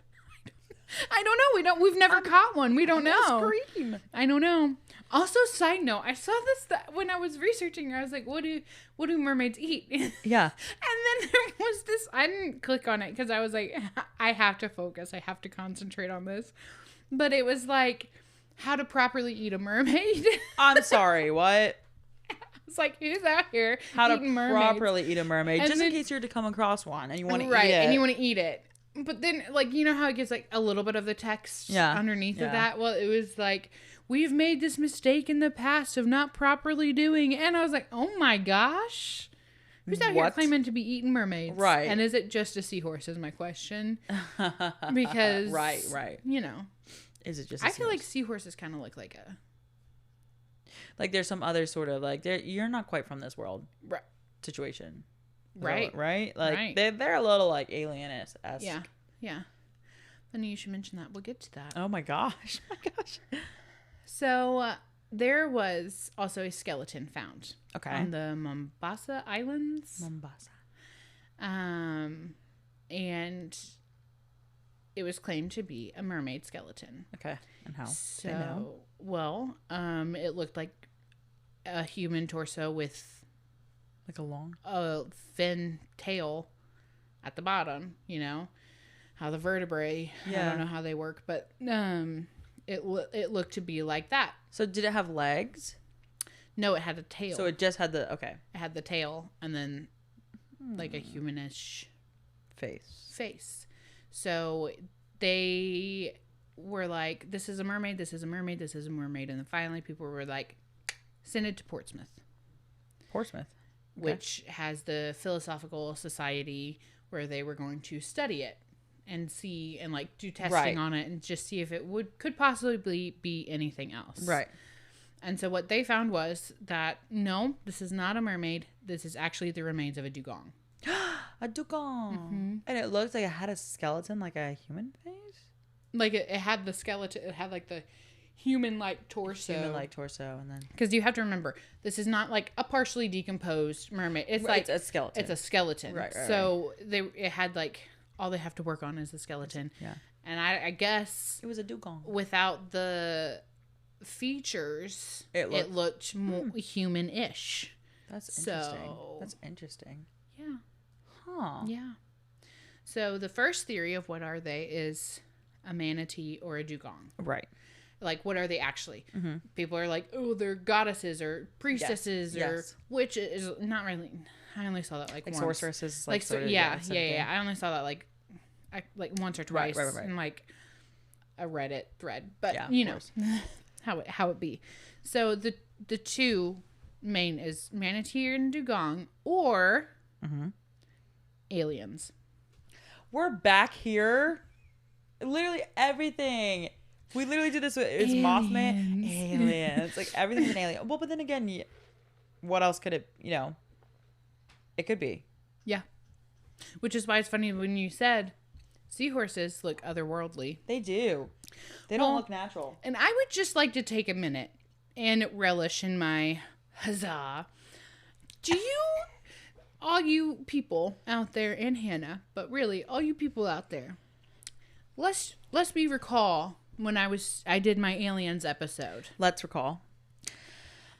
I don't know. We've never caught one. We don't know. Scream. I don't know. Also, side note, I saw this when I was researching. I was like, what do mermaids eat? Yeah. And then there was this. I didn't click on it because I was like, I have to focus. I have to concentrate on this. But it was like how to properly eat a mermaid. I'm sorry. What? It's like, who's out here how to eating properly eat a mermaid? And just in case you're to come across one and you want to eat it. Right, and you want to eat it. But then, like, you know how it gives, like, a little bit of the text underneath of that? Well, it was like, we've made this mistake in the past of not properly doing. And I was like, oh, my gosh. Who's out here claiming to be eating mermaids? Right. And is it just a seahorse is my question. Because, right. You know. Is it just I feel like seahorses kind of look like a... Like, there's some other sort of, like, you're not quite from this world situation. Right. Right? Like, they're a little, like, alien-esque. Yeah. Funny you should mention that. We'll get to that. Oh, my gosh. So, there was also a skeleton found. Okay. On the Mombasa Islands. And it was claimed to be a mermaid skeleton. Okay. And how? So, well, it looked like a human torso with... Like a long? A thin tail at the bottom, you know? How the vertebrae, I don't know how they work, but it looked to be like that. So did it have legs? No, it had a tail. So it just had the, okay. It had the tail and then like a humanish face. So they were like, this is a mermaid, this is a mermaid, this is a mermaid. And then finally people were like, send it to Portsmouth. Okay. Which has the Philosophical Society where they were going to study it and see and like do testing on it and just see if it could possibly be anything else. Right. And so what they found was that no, this is not a mermaid. This is actually the remains of a dugong. A dugong. Mm-hmm. And it looked like it had a skeleton, like a human face? Like it had the skeleton. It had like the human-like torso. And then... Because you have to remember, this is not like a partially decomposed mermaid. It's like... It's a skeleton. It's a skeleton. Right. So it had like... All they have to work on is the skeleton. Yeah. And I guess... It was a dugong. Without the features, it looked more human-ish. That's interesting. Yeah. Huh. Yeah. So the first theory of what are they is a manatee or a dugong. Right. Like, what are they actually? Mm-hmm. People are like, oh, they're goddesses or priestesses or Yes. witches. Not really. I only saw that like once. Sorceresses. Like, Sort of, yeah. same thing. I only saw that like once or twice Right. in like a Reddit thread. But Yeah, you know how it be. So the two main is Manatee and Dugong or aliens. We're back here. Literally everything. We literally did this with it's Mothman. Aliens. Like everything's an alien. Well, but then again, what else could it, it could be. Yeah. Which is why it's funny when you said seahorses look otherworldly. They do. They don't look natural. And I would just like to take a minute and relish in my huzzah. Do you, all you people out there, and Hannah, but really all you people out there, let's me recall when I did my aliens episode. Let's recall.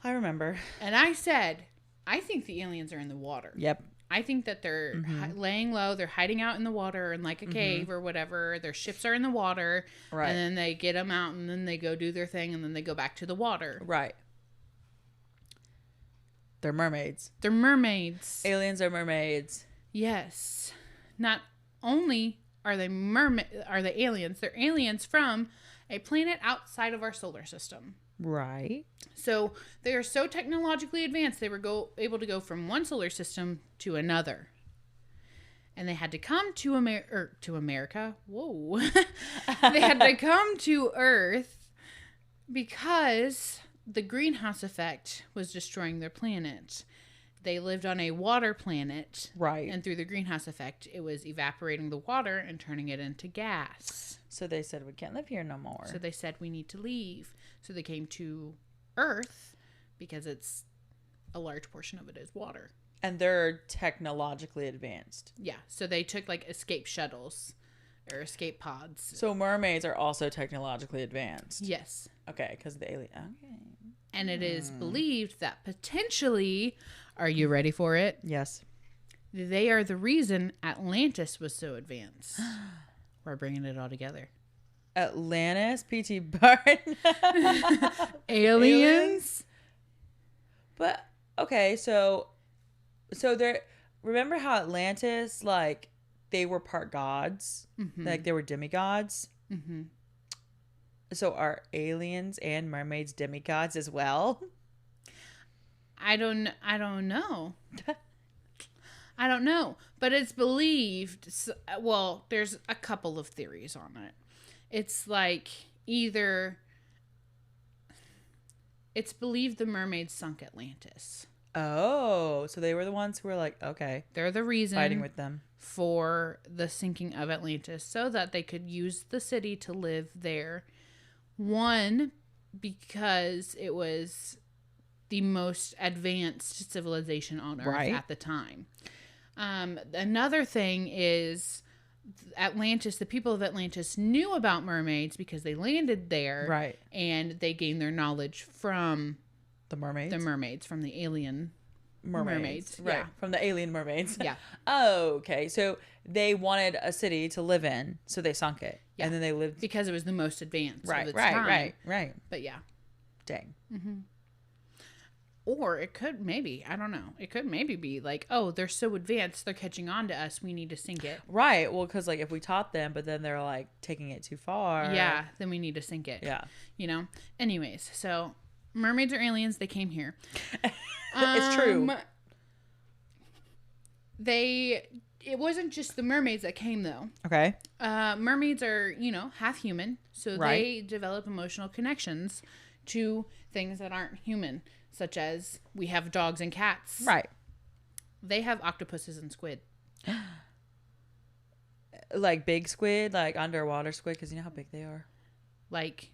I remember. And I said, I think the aliens are in the water. Yep. I think that they're laying low. They're hiding out in the water in like a cave or whatever. Their ships are in the water. Right. And then they get them out and then they go do their thing and then they go back to the water. Right. They're mermaids. They're mermaids. Aliens are mermaids. Yes. Not only are they aliens, they're aliens from a planet outside of our solar system. Right. So they are so technologically advanced, they were able to go from one solar system to another. And they had to come to America. Whoa. They had to come to Earth because the greenhouse effect was destroying their planet. They lived on a water planet. Right. And through the greenhouse effect, it was evaporating the water and turning it into gas. So they said, we can't live here no more. So they said, we need to leave. So they came to Earth because it's a large portion of it is water. And they're technologically advanced. Yeah. So they took like escape shuttles or escape pods. So mermaids are also technologically advanced. Yes. Okay, because the alien. Okay. And it is believed that potentially, are you ready for it? Yes. They are the reason Atlantis was so advanced. We're bringing it all together. Atlantis, P.T. Barnum. Aliens? But, okay, so there, remember how Atlantis, like, they were part gods? Mm-hmm. Like, they were demigods? Mm-hmm. So are aliens and mermaids demigods as well? I don't know. I don't know. But it's believed, well, there's a couple of theories on it. It's like either it's believed the mermaids sunk Atlantis. Oh, so they were the ones who were like, okay. They're the reason Fighting with them. for the sinking of Atlantis so that they could use the city to live there. One, because it was the most advanced civilization on Earth at the time. Another thing is Atlantis, the people of Atlantis knew about mermaids because they landed there. Right. And they gained their knowledge from the mermaids. From the alien mermaids. Right. Yeah. From the alien mermaids. Yeah. Oh, okay. So they wanted a city to live in, so they sunk it. Yeah. And then they lived. Because it was the most advanced of its time. Right. But yeah. Dang. Mm-hmm. Or it could maybe, I don't know. It could maybe be like, oh, they're so advanced, they're catching on to us. We need to sink it. Right. Well, because like if we taught them, but then they're like taking it too far. Yeah. Then we need to sink it. Yeah. You know? Anyways, so mermaids are aliens. They came here. It's true. It wasn't just the mermaids that came though. Okay. Mermaids are, half human. So they develop emotional connections to things that aren't human. Such as we have dogs and cats. Right. They have octopuses and squid. Like big squid, like underwater squid, because you know how big they are? Like,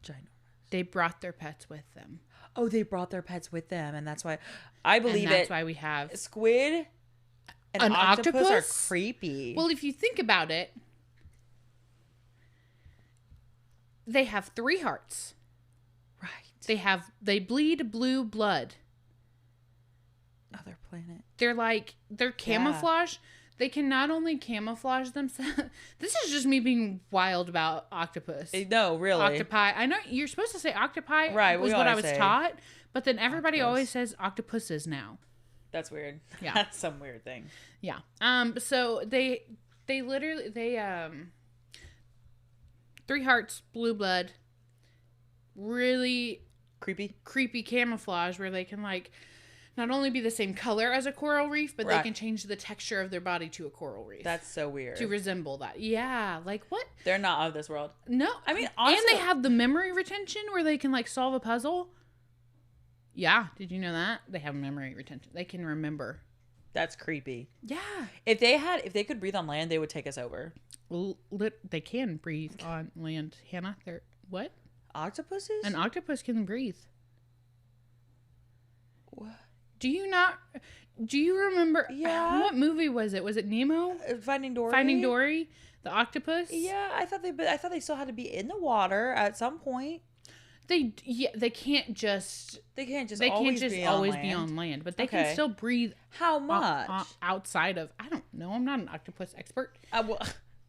ginormous. They brought their pets with them. Oh, they brought their pets with them, and that's why I believe that's why we have squid and an octopus are creepy. Well, if you think about it, they have 3 hearts. Right. They bleed blue blood. Other planet. They're camouflage. They can not only camouflage themselves. This is just me being wild about octopus. No, really. Octopi. I know you're supposed to say octopi. Right, Was we what I always was say taught. But then everybody octopus. always says octopuses now. That's weird. Yeah. That's some weird thing. Yeah. So they literally 3 hearts, blue blood, really creepy camouflage where they can like not only be the same color as a coral reef, but they can change the texture of their body to a coral reef. That's so weird. To resemble that. Yeah. Like what? They're not of this world. No. I mean, honestly, and they have the memory retention where they can like solve a puzzle. Yeah. Did you know that? They have memory retention. They can remember. That's creepy. Yeah. If they could breathe on land, they would take us over. They can breathe on land, Hannah. They're what? Octopuses? An octopus can breathe. What? Do you remember? Yeah. What movie was it? Was it Nemo? Finding Dory. Finding Dory, the octopus. Yeah, I thought they still had to be in the water at some point. They can't just always be on land, but they can still breathe. How much? Outside of, I don't know. I'm not an octopus expert. Well,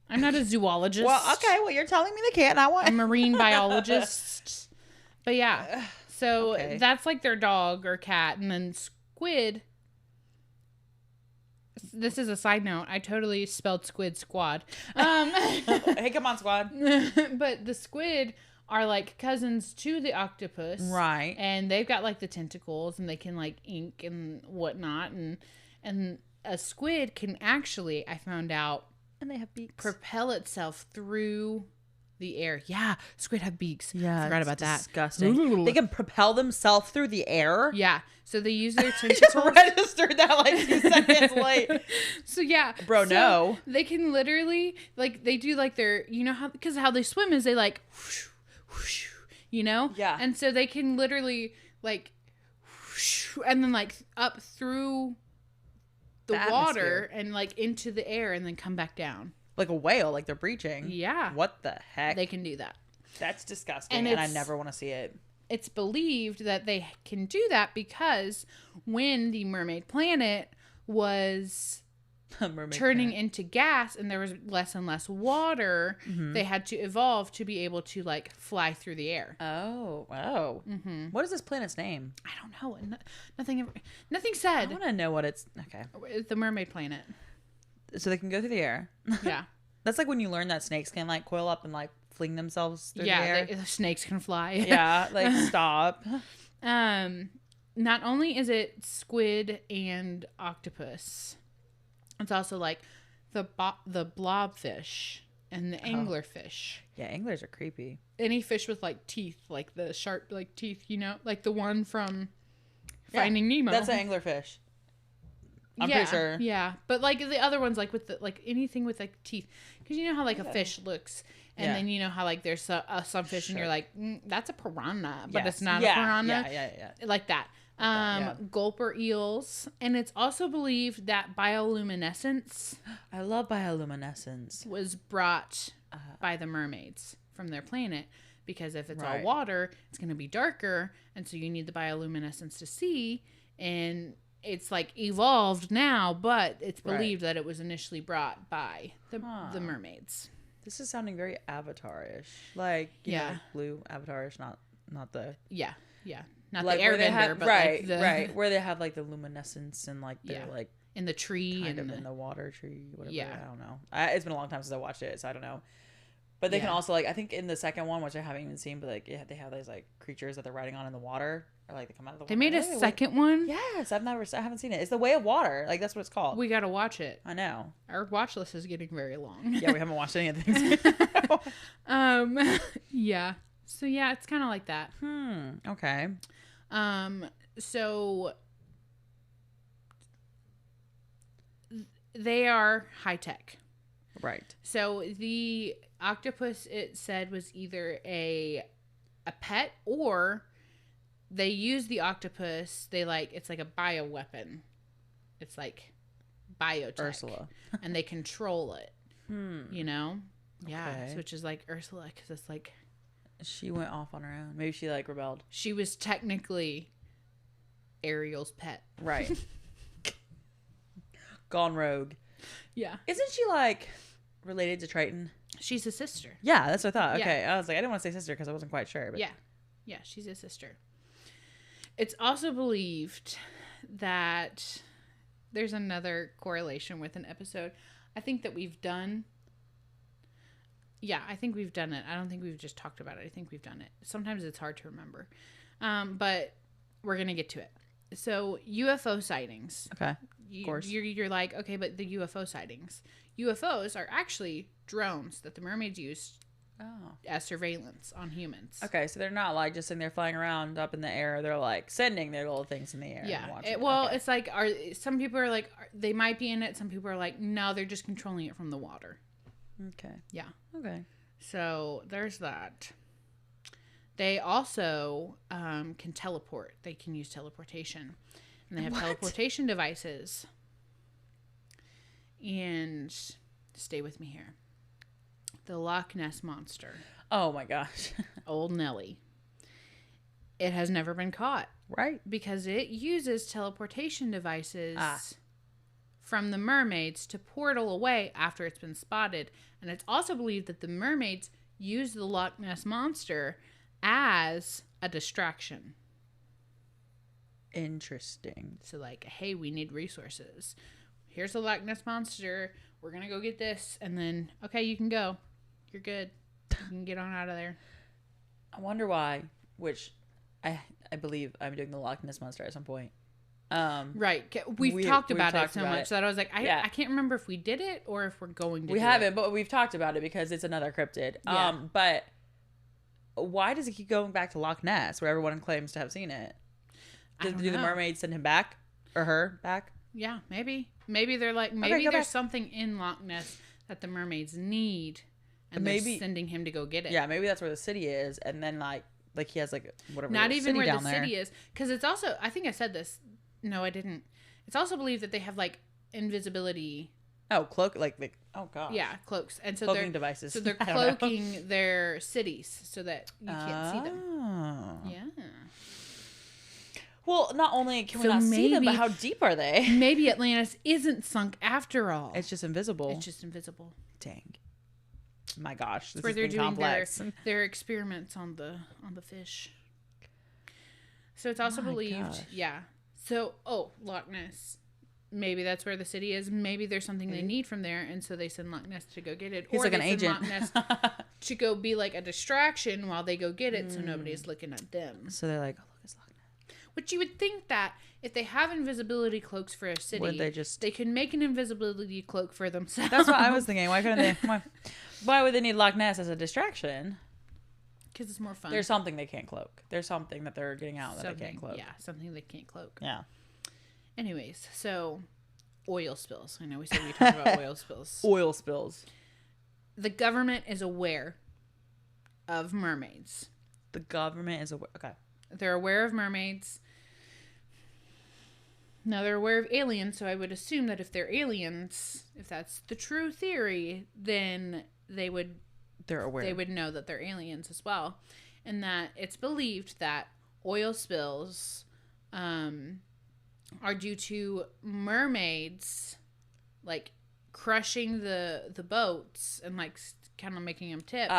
I'm not a zoologist. well, okay. Well, you're telling me they can't. A marine biologist. But yeah, so that's like their dog or cat, and then squid. This is a side note. I totally spelled squid squad. Hey, come on, squad. But the squid are like cousins to the octopus, right? And they've got like the tentacles, and they can like ink and whatnot, and a squid can actually, I found out, and they have beaks, propel itself through the air. Yeah, squid have beaks. Yeah, I forgot about that. Disgusting. They can propel themselves through the air. Yeah, so they use their I tentacles. just registered that like 2 seconds late. So yeah, bro, no. They can literally like they do like their because how they swim is they like. Whoosh, whoosh, Yeah. And so they can literally like whoosh, and then like up through the water and like into the air and then come back down like a whale, like they're breaching. Yeah, what the heck? They can do that. That's disgusting, and I never want to see it. It's believed that they can do that because when the mermaid planet was turning into gas and there was less and less water, they had to evolve to be able to like fly through the air. Oh. What is this planet's name? I don't know. Nothing said. I want to know what it's. Okay, it's the mermaid planet. So they can go through the air. Yeah. That's like when you learn that snakes can like coil up and like fling themselves through the air. The snakes can fly. Yeah, like stop. Not only is it squid and octopus, it's also like the blobfish and the anglerfish. Yeah, anglers are creepy. Any fish with like teeth, like the sharp like teeth, like the one from Finding Nemo. That's an anglerfish. I'm pretty sure. Yeah, but like the other ones, like with the, like anything with like teeth, because you know how like a fish looks, and then you know how like there's some fish, and you're like, that's a piranha, but it's not a piranha. Yeah. Like that. Gulper eels, and it's also believed that bioluminescence. I love bioluminescence. Was brought by the mermaids from their planet, because if it's all water, it's going to be darker, and so you need the bioluminescence to see, and it's like evolved now, but it's believed that it was initially brought by the mermaids. This is sounding very Avatar-ish, like you know, like blue Avatar-ish, not the not like the airbender, but where they have like the luminescence and like they're like in the tree kind and of in the water tree, whatever. I don't know. It's been a long time since I watched it, so I don't know. But they can also like I think in the second one, which I haven't even seen, but like they have those like creatures that they're riding on in the water, or like they come out of the water. They made a second one. Yes, I haven't seen it. It's the Way of Water, like that's what it's called. We gotta watch it. I know. Our watch list is getting very long. Yeah, we haven't watched any of the things. Yeah. So yeah, it's kind of like that. Okay. So they are high tech. Right. So the octopus, it said, was either a pet, or they use the octopus. It's like a bioweapon. It's like biotech. Ursula. And they control it. You know? Yeah. Okay. So which is like Ursula, because it's like she went off on her own. Maybe she like rebelled. She was technically Ariel's pet. Right. Gone rogue. Yeah. Isn't she like related to Triton? She's a sister. Yeah, that's what I thought. Yeah. Okay, I was like, I didn't want to say sister because I wasn't quite sure. But Yeah. Yeah, she's a sister. It's also believed that there's another correlation with an episode I think that we've done. Yeah, I think we've done it. I don't think we've just talked about it. I think we've done it. Sometimes it's hard to remember. But we're going to get to it. So, UFO sightings. Okay, of course. You're like, okay, but the UFO sightings. UFOs are actually drones that the mermaids use as surveillance on humans. Okay, so they're not like just sitting there flying around up in the air. They're like sending their little things in the air. Yeah. And watching Well, okay. it's like, some people are like, they might be in it. Some people are like, no, they're just controlling it from the water. Okay. Yeah. Okay. So there's that. They also can teleport. They can use teleportation. And they have teleportation devices. And stay with me here. The Loch Ness Monster. Oh my gosh. Old Nelly. It has never been caught. Right. Because it uses teleportation devices from the mermaids to portal away after it's been spotted. And it's also believed that the mermaids use the Loch Ness Monster as a distraction. Interesting. So like, hey, we need resources. Here's the Loch Ness Monster. We're going to go get this. And then, okay, you can go. You're good. You can get on out of there. I wonder why, which I believe I'm doing the Loch Ness Monster at some point. Right. We've talked about it so much that I was like, Yeah. I can't remember if we did it or if we're going to We do haven't, it. but we've talked about it because it's another cryptid. Yeah. But why does it keep going back to Loch Ness where everyone claims to have seen it? Do the mermaids send him back? Or her back? Yeah, maybe. Maybe they're like, maybe there's something in Loch Ness that the mermaids need. And maybe they're sending him to go get it. Yeah, maybe that's where the city is. And then like he has like whatever. Not even city where down the there. city is. Because it's also, I think I said this. No, I didn't. It's also believed that they have like invisibility. Oh, cloak, like oh god. Yeah, cloaks. And so cloaking devices. So they're cloaking their cities so that you can't see them. Oh. Yeah. Well, not only can we not see them, but how deep are they? Maybe Atlantis isn't sunk after all. It's just invisible. It's just invisible. Dang. My gosh, this where is they're doing complex. their experiments on the fish. So it's also believed, gosh. yeah. So, Loch Ness. Maybe that's where the city is. Maybe there's something they need from there, and so they send Loch Ness to go get it. He's or like they an send agent. Loch Ness to go be like a distraction while they go get it, so nobody's looking at them. So they're like, oh, look, it's Loch Ness. Which you would think that if they have invisibility cloaks for a city, Would they could make an invisibility cloak for themselves. That's what I was thinking. Why couldn't they? Why would they need Loch Ness as a distraction? Because it's more fun. There's something they can't cloak. There's something that they're getting out that they can't cloak. Yeah, something they can't cloak. Yeah. Anyways, so oil spills. I know we said we talked about oil spills. Oil spills. The government is aware of mermaids. The government is aware. Okay. They're aware of mermaids. Now they're aware of aliens, so I would assume that if they're aliens, if that's the true theory, then they're aware. They would know that they're aliens as well. And that it's believed that oil spills are due to mermaids like crushing the boats and like kind of making them tip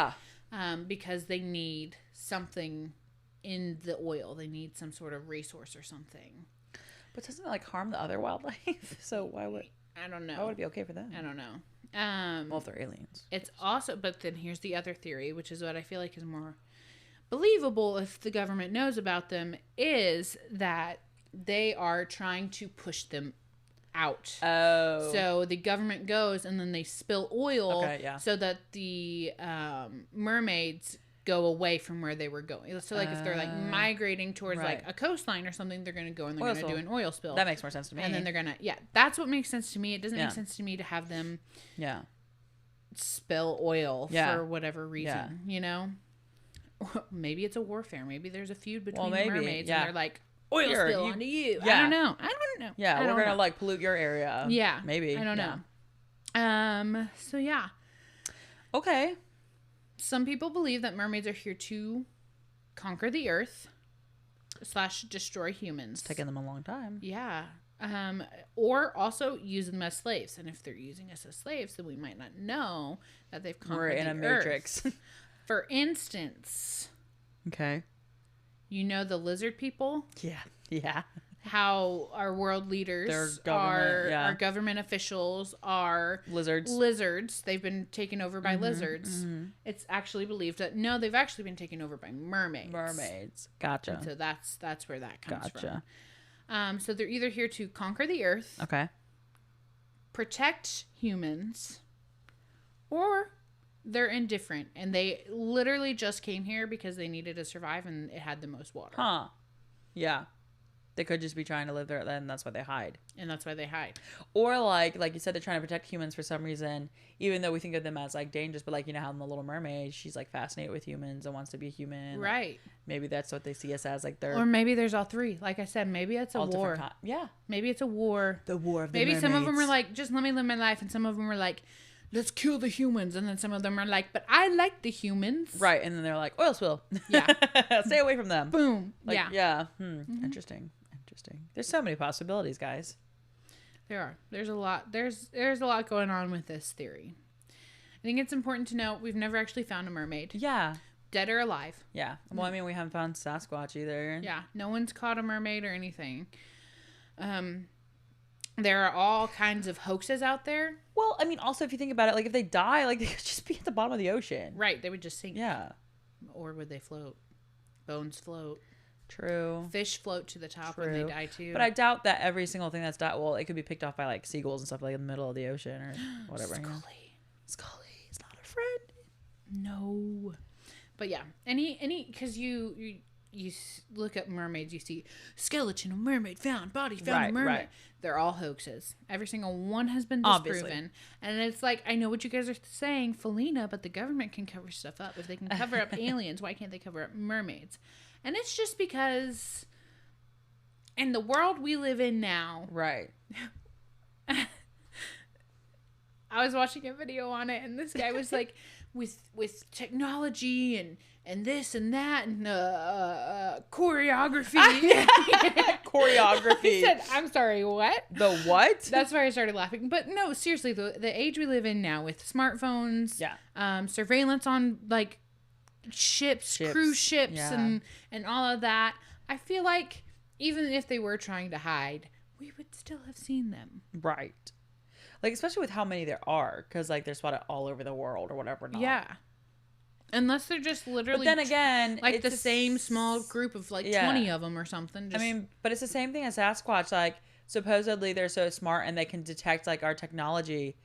because they need something in the oil. They need some sort of resource or something. But doesn't it like harm the other wildlife? So why would I don't know. Why would it be okay for them? I don't know. Well, if they're aliens. It's also, but then here's the other theory, which is what I feel like is more believable if the government knows about them, is that they are trying to push them out. Oh. So the government goes and then they spill oil so that the mermaids go away from where they were going. So like if they're like migrating towards like a coastline or something, they're going to go and they're going to do an oil spill. That makes more sense to me. And then they're going to, that's what makes sense to me. It doesn't make sense to me to have them spill oil for whatever reason, you know? Maybe it's a warfare. Maybe there's a feud between the mermaids and they're like, oil spill onto you. I don't know. Yeah, we're going to like pollute your area. Yeah. Maybe. I don't know. So yeah. Okay. Some people believe that mermaids are here to conquer the earth / destroy humans. It's taken them a long time. Yeah. Or also use them as slaves. And if they're using us as slaves, then we might not know that they've conquered We're in the a earth. matrix. For instance, Okay. you know the lizard people? Yeah. Yeah. How our world leaders our government officials are Lizards. They've been taken over by lizards. It's actually believed that no, they've actually been taken over by mermaids. Gotcha. And so that's where that comes Gotcha. from. So they're either here to conquer the earth, Okay. protect humans, or they're indifferent and they literally just came here because they needed to survive and it had the most water. Huh. Yeah. They could just be trying to live there, and that's why they hide. And that's why they hide. Or like you said, they're trying to protect humans for some reason, even though we think of them as like dangerous. But like, you know how in the Little Mermaid, she's like fascinated with humans and wants to be a human. Right. Like, maybe that's what they see us as, like they're. Or maybe there's all three. Like I said, maybe it's a war. Yeah. Maybe it's a war. The war of the Maybe mermaids. some of them were like, just let me live my life, and some of them were like, let's kill the humans, and then some of them are like, but I like the humans. Right, and then they're like, oil spill. Yeah. Stay away from them. Boom. Like, yeah. Yeah. Interesting. There's so many possibilities, guys. There are. There's a lot. There's a lot going on with this theory. I think it's important to note we've never actually found a mermaid. Yeah. Dead or alive. Yeah. Well, I mean, we haven't found Sasquatch either. Yeah. No one's caught a mermaid or anything. There are all kinds of hoaxes out there. Well, I mean, also if you think about it, like if they die, like they could just be at the bottom of the ocean. Right. They would just sink. Yeah. Or would they float? Bones float. True. Fish float to the top when they die too. But I doubt that every single thing that's died. Well, it could be picked off by like seagulls and stuff like in the middle of the ocean or whatever. Scully is not a friend. No. But yeah, any because you look at mermaids, you see skeleton of mermaid found, body found a mermaid. Right. They're all hoaxes. Every single one has been disproven. Obviously. And it's like, I know what you guys are saying, Felina, but the government can cover stuff up. If they can cover up aliens, why can't they cover up mermaids? And it's just because in the world we live in now. Right. I was watching a video on it, and this guy was like, with technology and this and that and choreography. Choreography. He said, I'm sorry, what? The what? That's why I started laughing. But no, seriously, the age we live in now with smartphones, surveillance on like ships, cruise ships, and all of that, I feel like even if they were trying to hide, we would still have seen them. Right. Like, especially with how many there are, because like they're spotted all over the world or whatever. Yeah. Unless they're just literally. But then again, like the same small group of like 20 of them or something. I mean, but it's the same thing as Sasquatch. Like, supposedly they're so smart and they can detect like our technology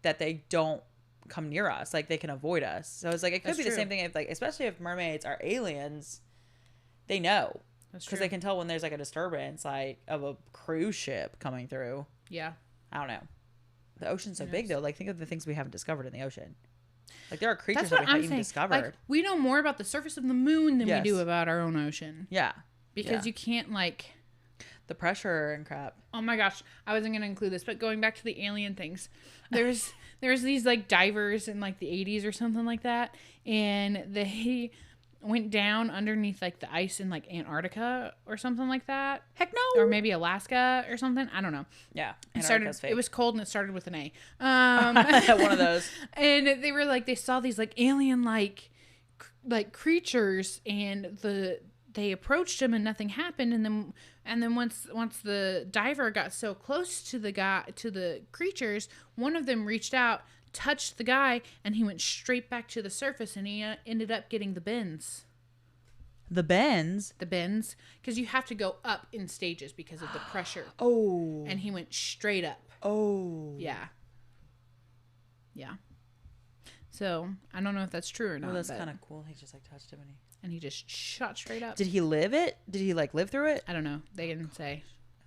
that they don't come near us. Like, they can avoid us. So it's like it could be the same thing if like, especially if mermaids are aliens, they know because they can tell when there's like a disturbance like of a cruise ship coming through. Yeah. I don't know. The ocean's so big though. Like, think of the things we haven't discovered in the ocean. Like, there are creatures that we haven't even discovered. Like, we know more about the surface of the moon than we do about our own ocean. Yeah. Because you can't, like... The pressure and crap. Oh, my gosh. I wasn't going to include this, but going back to the alien things. There's these, like, divers in, like, the 80s or something like that. And they went down underneath, like, the ice in, like, Antarctica or something like that. Heck no. Or maybe Alaska or something. I don't know. Yeah. It was cold and it started with an A. One of those. And they were like, they saw these like alien like creatures, and they approached them and nothing happened. And then once the diver got so close to the creatures, one of them reached out, touched the guy, and he went straight back to the surface, and he ended up getting the bends. The bends? The bends. Because you have to go up in stages because of the pressure. Oh. And he went straight up. Oh. Yeah. Yeah. So, I don't know if that's true or not. Well, that's kind of cool. He just like touched him and he just shot straight up. Did he live it? Did he like live through it? I don't know. They didn't say.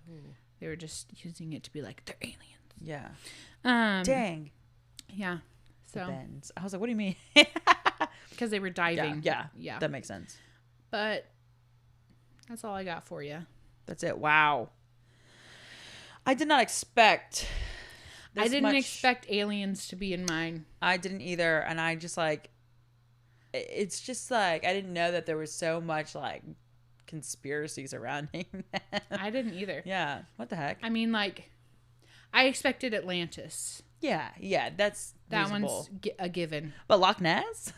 Ooh. They were just using it to be like, they're aliens. Yeah. Dang. Yeah. So. The bends. I was like, what do you mean? Because they were diving. Yeah. That makes sense. But that's all I got for you. That's it. Wow. I did not expect. I didn't expect aliens to be in mine. I didn't either. And I just like, it's just like, I didn't know that there was so much like conspiracy surrounding them. I didn't either. Yeah. What the heck? I mean, like, I expected Atlantis. Yeah. That's That reasonable. one's a given. But Loch Ness?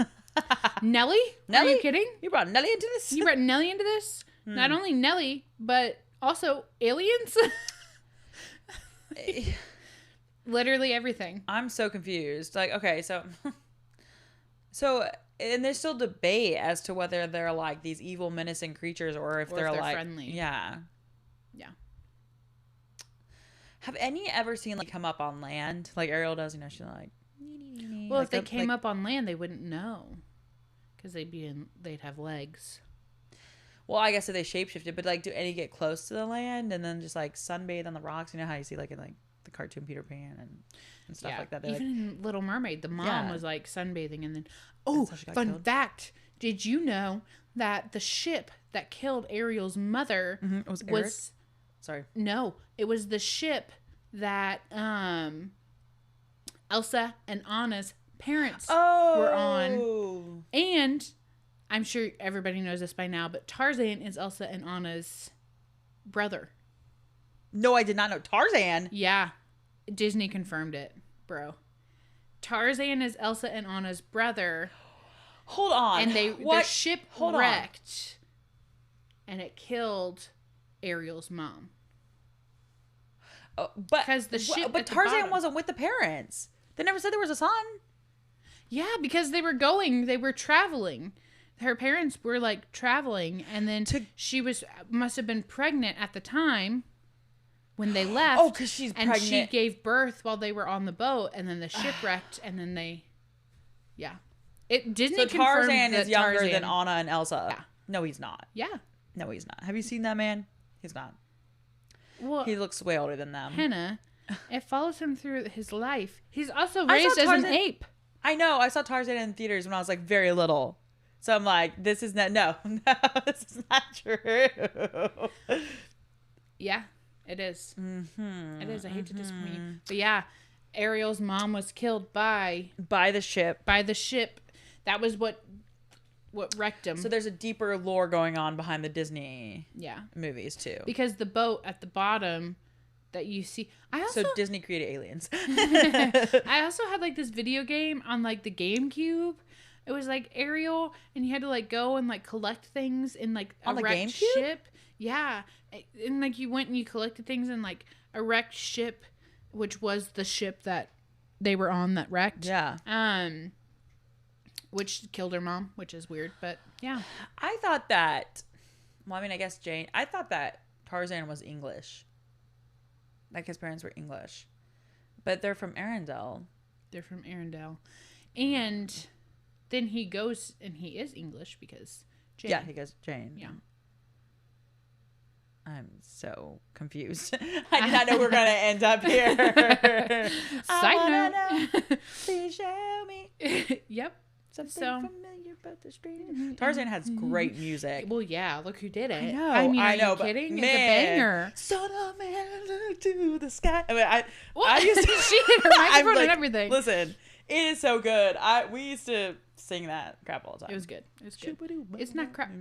Nelly? Nelly? Are you kidding? You brought Nelly into this? You brought Nelly into this? Not only Nelly, but also aliens? Literally everything. I'm so confused. Like, okay, so and there's still debate as to whether they're like these evil menacing creatures or if they're like friendly. Yeah. Have any ever seen like come up on land like Ariel does? You know, she's like. Well, like if they came up on land, they wouldn't know, because they'd have legs. Well, I guess if they shapeshifted, but like, do any get close to the land and then just like sunbathe on the rocks? You know how you see like in like the cartoon Peter Pan and stuff like that. Even in Little Mermaid, the mom was like sunbathing, and then fun killed. fact: did you know that the ship that killed Ariel's mother was Sorry. No, it was the ship that Elsa and Anna's parents were on. And I'm sure everybody knows this by now, but Tarzan is Elsa and Anna's brother. No, I did not know. Tarzan? Yeah. Disney confirmed it, bro. Tarzan is Elsa and Anna's brother. Hold on. And the ship wrecked. And it killed Ariel's mom. But Tarzan wasn't with the parents. They never said there was a son. Yeah, because they were traveling. Her parents were like traveling, and then she must have been pregnant at the time when they left. Oh, because she's pregnant. And she gave birth while they were on the boat, and then the ship wrecked, and then Disney so Tarzan is younger Tarzan, than Anna and Elsa. Yeah. No, he's not. Yeah. No, he's not. Have you seen that man? He's not. Well, he looks way older than them. Hannah, it follows him through his life. He's also raised as an ape. I know. I saw Tarzan in theaters when I was like very little. So I'm like, this is not, no, this is not true. Yeah, it is. Mm-hmm, it is. I hate to disappoint you. But yeah, Ariel's mom was killed by the ship. By the ship. That was what wrecked him. So there's a deeper lore going on behind the Disney movies too. Because the boat at the bottom that you see, so Disney created aliens. I also had like this video game on like the GameCube. It was like Ariel, and you had to like go and like collect things in like a wrecked ship. Yeah, and like you went and you collected things in like a wrecked ship, which was the ship that they were on that wrecked. Yeah. Which killed her mom, which is weird, but yeah. I thought that. Well, I mean, I guess Jane. I thought that Tarzan was English. Like his parents were English, but they're from Arendelle. They're from Arendelle, and then he goes and he is English because Jane. Yeah, he goes Jane. Yeah. I'm so confused. I did not know we were gonna end up here. Side note. Please show me. Yep. Something familiar about the street. Tarzan has great music. Well, yeah. Look who did it. I know. I mean, are you but kidding? Man, it's a banger. Son of man, look to the sky. I mean, I used to. She hit her microphone and everything. Listen, it is so good. We used to sing that crap all the time. It was good. It's not crap.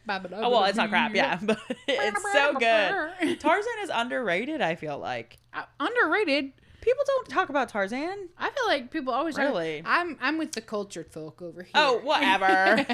Oh well, it's not crap. Yeah, but it's so good. Tarzan is underrated. I feel like underrated. People don't talk about Tarzan. I feel like people always really. I'm with the cultured folk over here. Oh, whatever.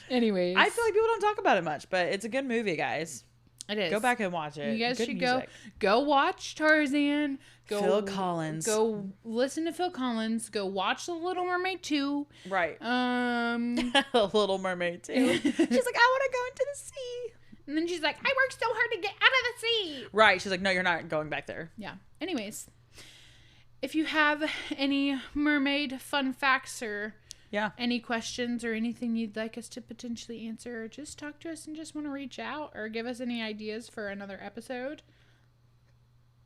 Anyways, I feel like people don't talk about it much, but it's a good movie, guys. It is. Go back and watch it. You guys good should music. go watch Tarzan. Phil Collins. Go listen to Phil Collins. Go watch The Little Mermaid 2. Right. Little Mermaid 2. She's like, I want to go into the sea. And then she's like, I worked so hard to get out of the sea. Right. She's like, no, you're not going back there. Yeah. Anyways, if you have any mermaid fun facts or any questions or anything you'd like us to potentially answer, or just talk to us and just want to reach out or give us any ideas for another episode,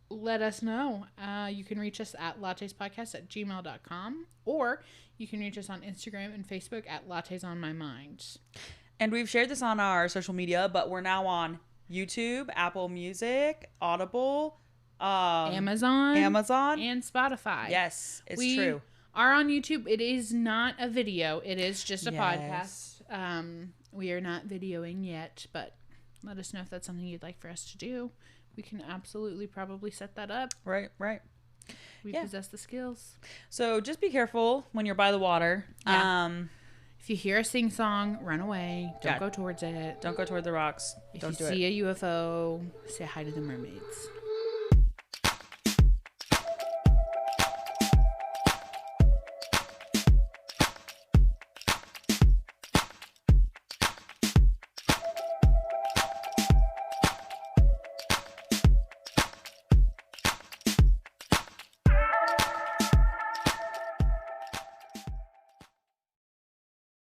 let us know. You can reach us at lattespodcast@gmail.com, or you can reach us on Instagram and Facebook at Lattes on My Mind. And we've shared this on our social media, but we're now on YouTube, Apple Music, Audible, Amazon, and Spotify. Yes, it's true. Are on YouTube. It is not a video. It is just a podcast. We are not videoing yet, but let us know if that's something you'd like for us to do. We can absolutely probably set that up. Right. We possess the skills. So just be careful when you're by the water. Yeah. If you hear a sing song, run away. Don't go towards it. Don't go toward the rocks. If Don't you see a UFO, say hi to the mermaids.